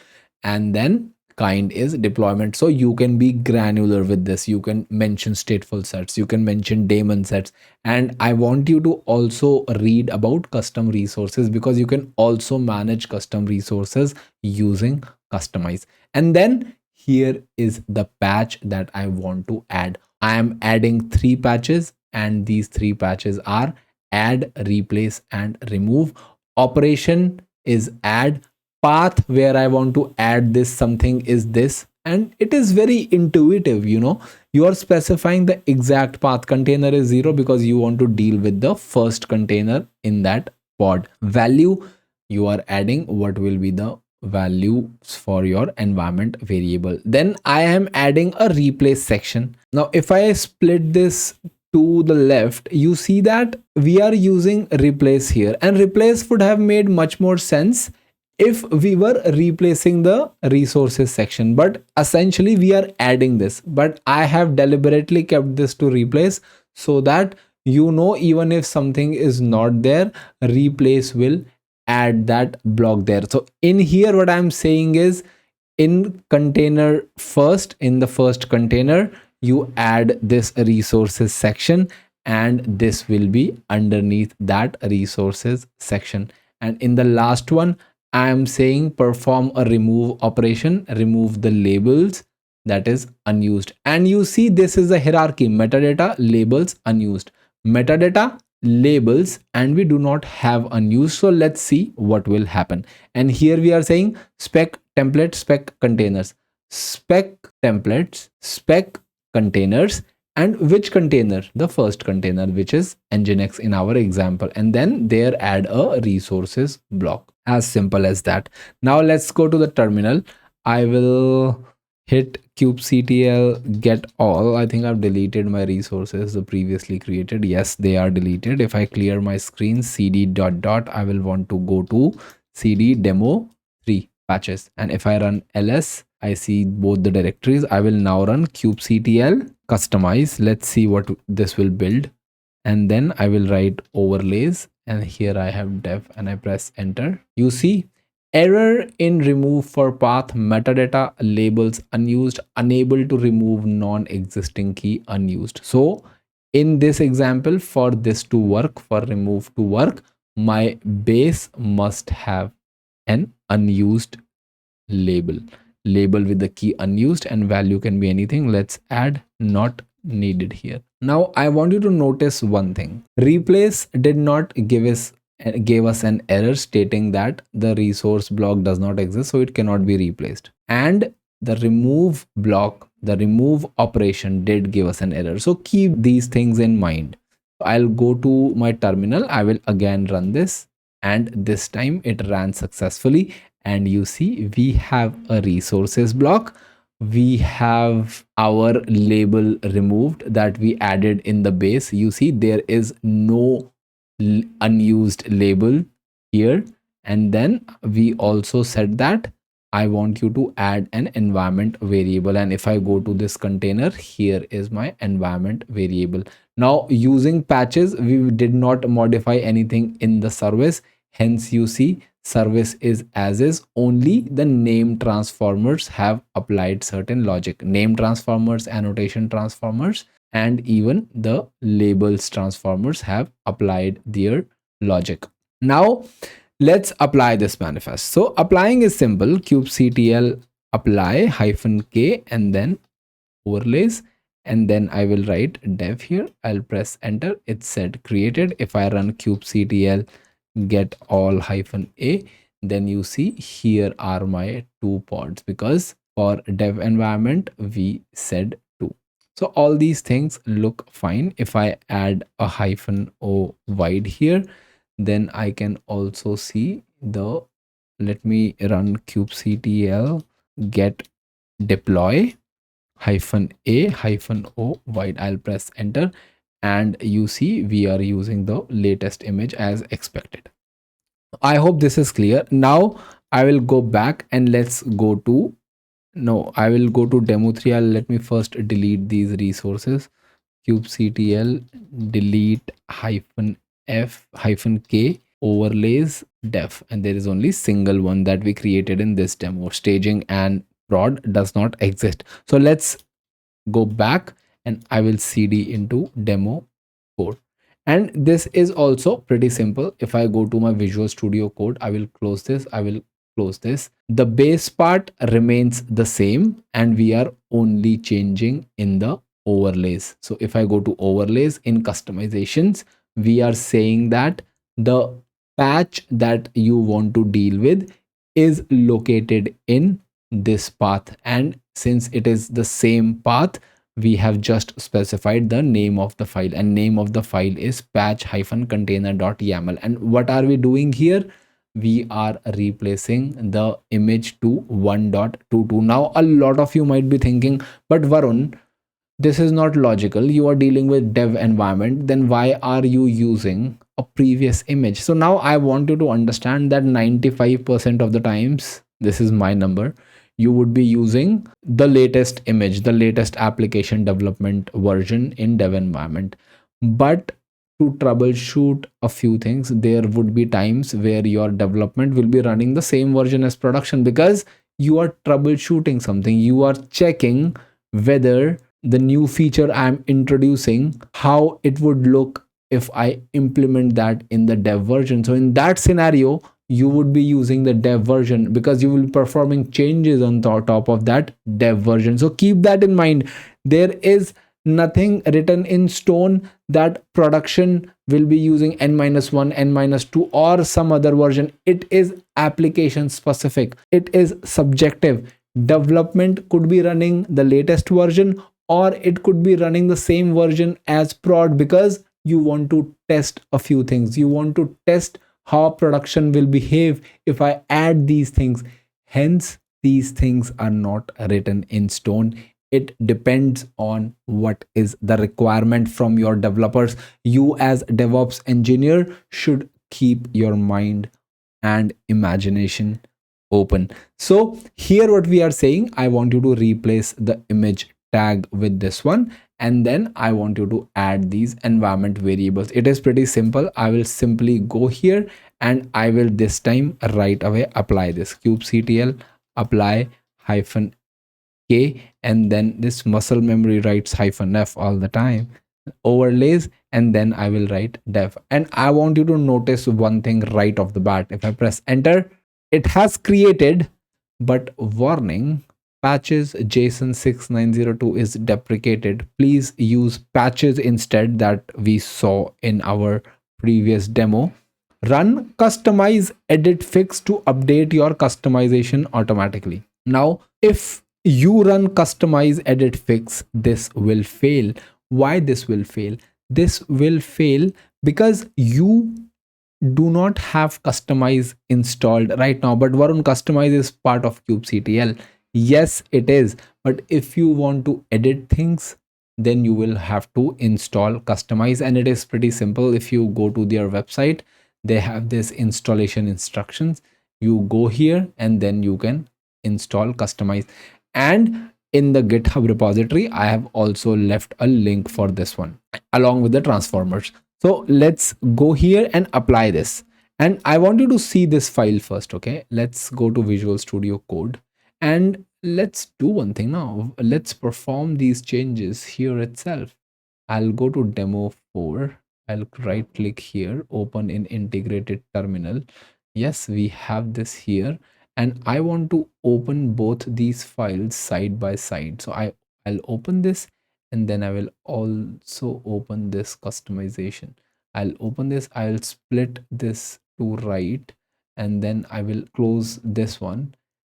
And then kind is deployment. So you can be granular with this. You can mention stateful sets, you can mention daemon sets. And I want you to also read about custom resources, because you can also manage custom resources using Kustomize. And then here is the patch that I want to add. I am adding 3 patches, and these 3 patches are add, replace, and remove. Operation is add. Path where I want to add this something is this, and it is very intuitive. You are specifying the exact path. Container is 0 because you want to deal with the first container in that pod. Value, you are adding what will be the values for your environment variable. Then I am adding a replace section. Now if I split this to the left, you see that we are using replace here, and replace would have made much more sense if we were replacing the resources section, but essentially we are adding this. But I have deliberately kept this to replace, so that even if something is not there, replace will add that block there. So in here what I'm saying is, in container first, in the first container, you add this resources section, and this will be underneath that resources section. And in the last one, I am saying perform a remove operation, remove the labels that is unused. And you see this is a hierarchy: metadata, labels, unused, metadata, labels, and we do not have unused. So let's see what will happen. And here we are saying spec template, spec containers, spec templates, spec containers, and which container? The first container, which is nginx in our example, and then there add a resources block. As simple as that. Now let's go to the terminal. I will hit kubectl get all. I think I've deleted my resources the previously created. Yes, they are deleted. If I clear my screen, cd dot, I will want to go to cd demo 3 patches, and if I run ls, I see both the directories. I will now run kubectl kustomize. Let's see what this will build, and then I will write overlays, and here I have dev, and I press enter. You see error in remove for path, metadata, labels unused, unable to remove non-existing key unused. So in this example, for this to work, for remove to work, my base must have an unused label with the key unused, and value can be anything. Let's add not needed here. Now I want you to notice one thing. Replace did not gave us an error stating that the resource block does not exist, so it cannot be replaced. And the remove block, the remove operation did give us an error. So keep these things in mind. I'll go to my terminal. I will again run this, and this time it ran successfully. And you see we have a resources block. We have our label removed that we added in the base. You see there is no unused label here, And then we also said that I want you to add an environment variable. And if I go to this container, here is my environment variable. Now using patches, we did not modify anything in the service. Hence you see service is as is, only the name transformers have applied certain logic. Name transformers, annotation transformers, and even the labels transformers have applied their logic. Now let's apply this manifest. So applying is simple. kubectl apply -k and then overlays, and then I will write dev here. I'll press enter. It said created. If I run kubectl get all -a, then you see here are my 2 pods, because for dev environment we said 2. So all these things look fine. If I add a -o wide here, then I can also see the, let me run kubectl get deploy -a-o wide. I'll press enter, and you see we are using the latest image as expected. I hope this is clear. Now I will go back and let's go to, no, I will go to demo 3. Let me first delete these resources. kubectl delete -f-k overlays dev, and there is only single one that we created in this demo. Staging and prod does not exist. So let's go back and I will cd into demo code. And this is also pretty simple. If I go to my Visual Studio Code, I will close this, I will close this. The base part remains the same, and we are only changing in the overlays. So if I go to overlays in customizations, we are saying that the patch that you want to deal with is located in this path, and since it is the same path, we have just specified the name of the file, and name of the file is patch-container.yaml. And what are we doing here? We are replacing the image to 1.22. Now a lot of you might be thinking, but Varun, this is not logical. You are dealing with dev environment, then why are you using a previous image? So now I want you to understand that 95% of the times, this is my number, you would be using the latest image, the latest application development version in dev environment. But to troubleshoot a few things, there would be times where your development will be running the same version as production, because you are troubleshooting something. You are checking whether the new feature I'm introducing, how it would look if I implement that in the dev version. So in that scenario, you would be using the dev version, because you will be performing changes on top of that dev version. So keep that in mind. There is nothing written in stone that production will be using n-1, n-2 or some other version. It is application specific. It is subjective. Development could be running the latest version, or it could be running the same version as prod, because you want to test a few things. You want to test how production will behave if I add these things. Hence, these things are not written in stone. It depends on what is the requirement from your developers. You as DevOps engineer should keep your mind and imagination open. So here what we are saying, I want you to replace the image tag with this one, and then I want you to add these environment variables. It is pretty simple. I will simply go here and I will this time right away apply this kubectl apply -k, and then this muscle memory writes -f all the time, overlays, and then I will write dev. And I want you to notice one thing right off the bat. If I press enter, it has created, but warning, patches JSON 6902 is deprecated. Please use patches instead, that we saw in our previous demo. Run kustomize edit fix to update your customization automatically. Now, if you run kustomize edit fix, this will fail. Why this will fail? This will fail because you do not have kustomize installed right now. But Varun, kustomize is part of kubectl. Yes, it is. But if you want to edit things, then you will have to install kustomize, and it is pretty simple. If you go to their website, they have this installation instructions. You go here and then you can install Kustomize. And in the GitHub repository, I have also left a link for this one along with the transformers. So let's go here and apply this. And I want you to see this file first. Okay, let's go to Visual Studio Code and let's do one thing now. Let's perform these changes here itself. I'll go to demo 4. I'll right click here, open in integrated terminal. Yes, we have this here, and I want to open both these files side by side. So I'll open this, and then I will also open this customization. I'll open this, I'll split this to right, and then I will close this one,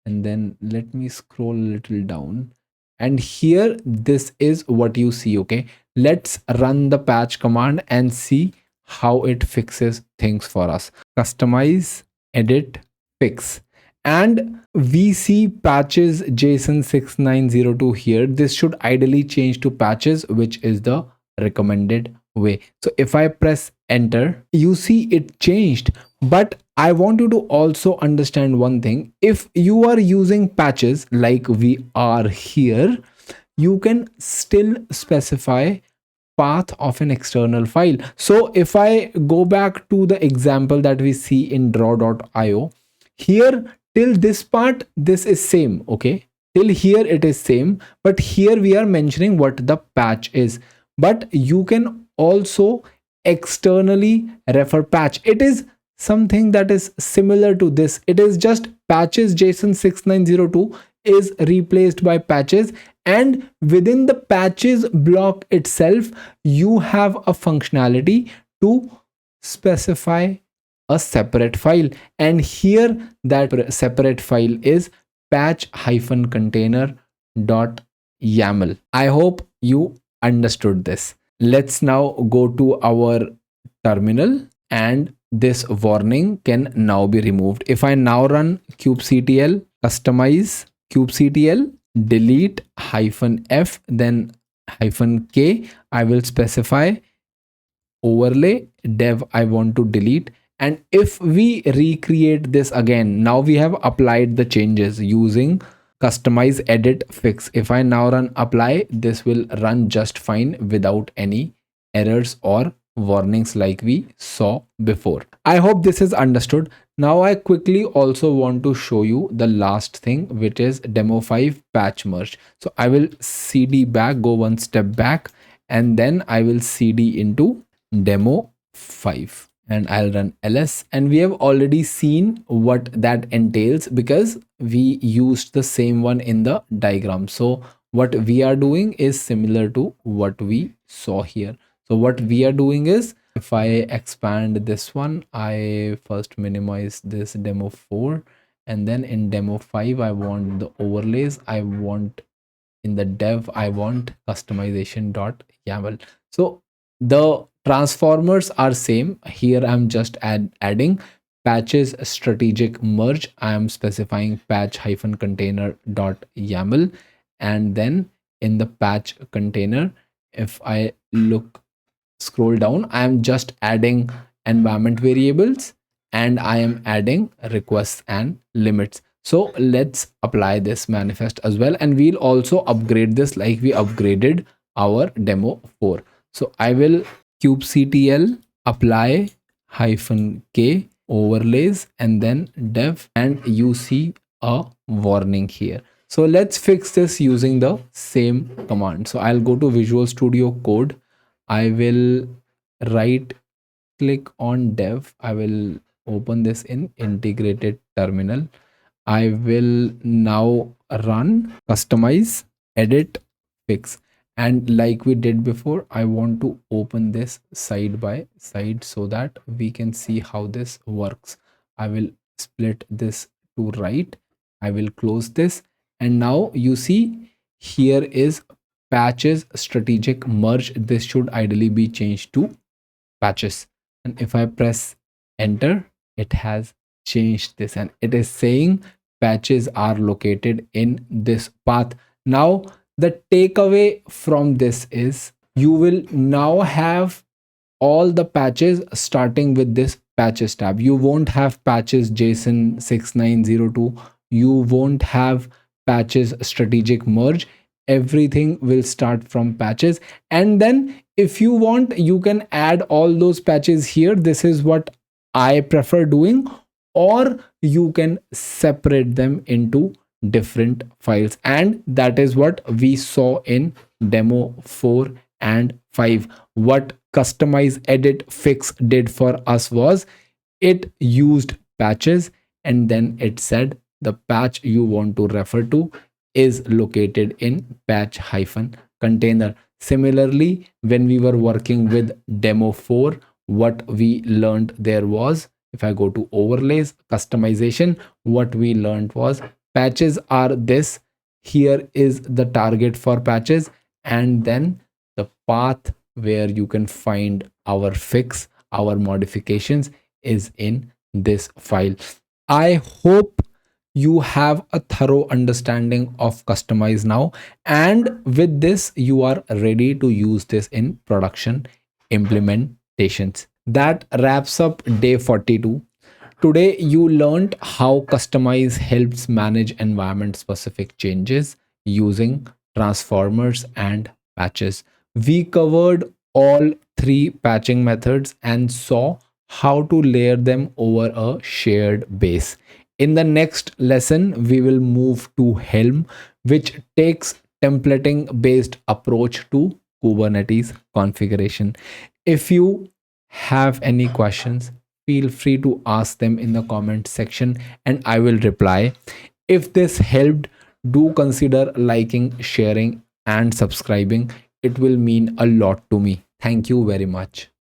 and then let me scroll a little down. And here, this is what you see. Okay, let's run the patch command and see how it fixes things for us. Kustomize, edit, fix. And we see patches JSON 6902 here. This should ideally change to patches, which is the recommended way. So if I press enter, you see it changed. But I want you to also understand one thing. If you are using patches like we are here, you can still specify path of an external file. So if I go back to the example that we see in draw.io, here till this part, this is same. Okay, till here it is same, but here we are mentioning what the patch is. But you can also externally refer patch. It is something that is similar to this. It is just patches JSON 6902 is replaced by patches, and within the patches block itself, you have a functionality to specify a separate file. And here that separate file is patch-container.yaml. I hope you understood this. Let's now go to our terminal, and this warning can now be removed. If I now run kubectl kustomize kubectl delete -f then -k, I will specify overlay dev I want to delete. And if we recreate this again, now we have applied the changes using Kustomize, edit, fix. If I now run apply, this will run just fine without any errors or warnings like we saw before. I hope this is understood. Now I quickly also want to show you the last thing, which is demo 5 patch merge. So I will cd back, go one step back, and then I will cd into demo 5. And I'll run ls, and we have already seen what that entails because we used the same one in the diagram. So what we are doing is similar to what we saw here. So what we are doing is, if I expand this one, I first minimize this demo 4, and then in demo 5 I want the overlays. I want in the dev, I want customization.yaml. So the transformers are same. Here I'm just adding patches strategic merge. I am specifying patch-container.yaml, and then in the patch container, if I scroll down, I am just adding environment variables, and I am adding requests and limits. So let's apply this manifest as well, and we'll also upgrade this like we upgraded our demo 4. So I will kubectl apply -k overlays and then dev, and you see a warning here. So let's fix this using the same command. So I'll go to Visual Studio Code. I will right click on dev. I will open this in integrated terminal. I will now run kustomize, edit, fix. And like we did before, I want to open this side by side so that we can see how this works. I will split this to right. I will close this. And now you see here is patches strategic merge. This should ideally be changed to patches. And if I press enter, it has changed this, and it is saying patches are located in this path. Now the takeaway from this is you will now have all the patches starting with this patches tab. You won't have patches JSON 6902. You won't have patches strategic merge. Everything will start from patches. And then if you want, you can add all those patches here. This is what I prefer doing, or you can separate them into different files, and that is what we saw in demo 4 and 5. What customize edit fix did for us was it used patches, and then it said the patch you want to refer to is located in patch hyphen container. Similarly, when we were working with demo 4, what we learned there was, if I go to overlays customization, what we learned was patches are this. Here is the target for patches, and then the path where you can find our fix, our modifications, is in this file. I hope you have a thorough understanding of Kustomize now, and with this you are ready to use this in production implementations. That wraps up day 42. Today you learned how Kustomize helps manage environment specific changes using transformers and patches. We covered all three patching methods and saw how to layer them over a shared base. In the next lesson, we will move to Helm, which takes templating based approach to Kubernetes configuration. If you have any questions, feel free to ask them in the comment section and I will reply. If this helped, do consider liking, sharing, and subscribing. It will mean a lot to me. Thank you very much.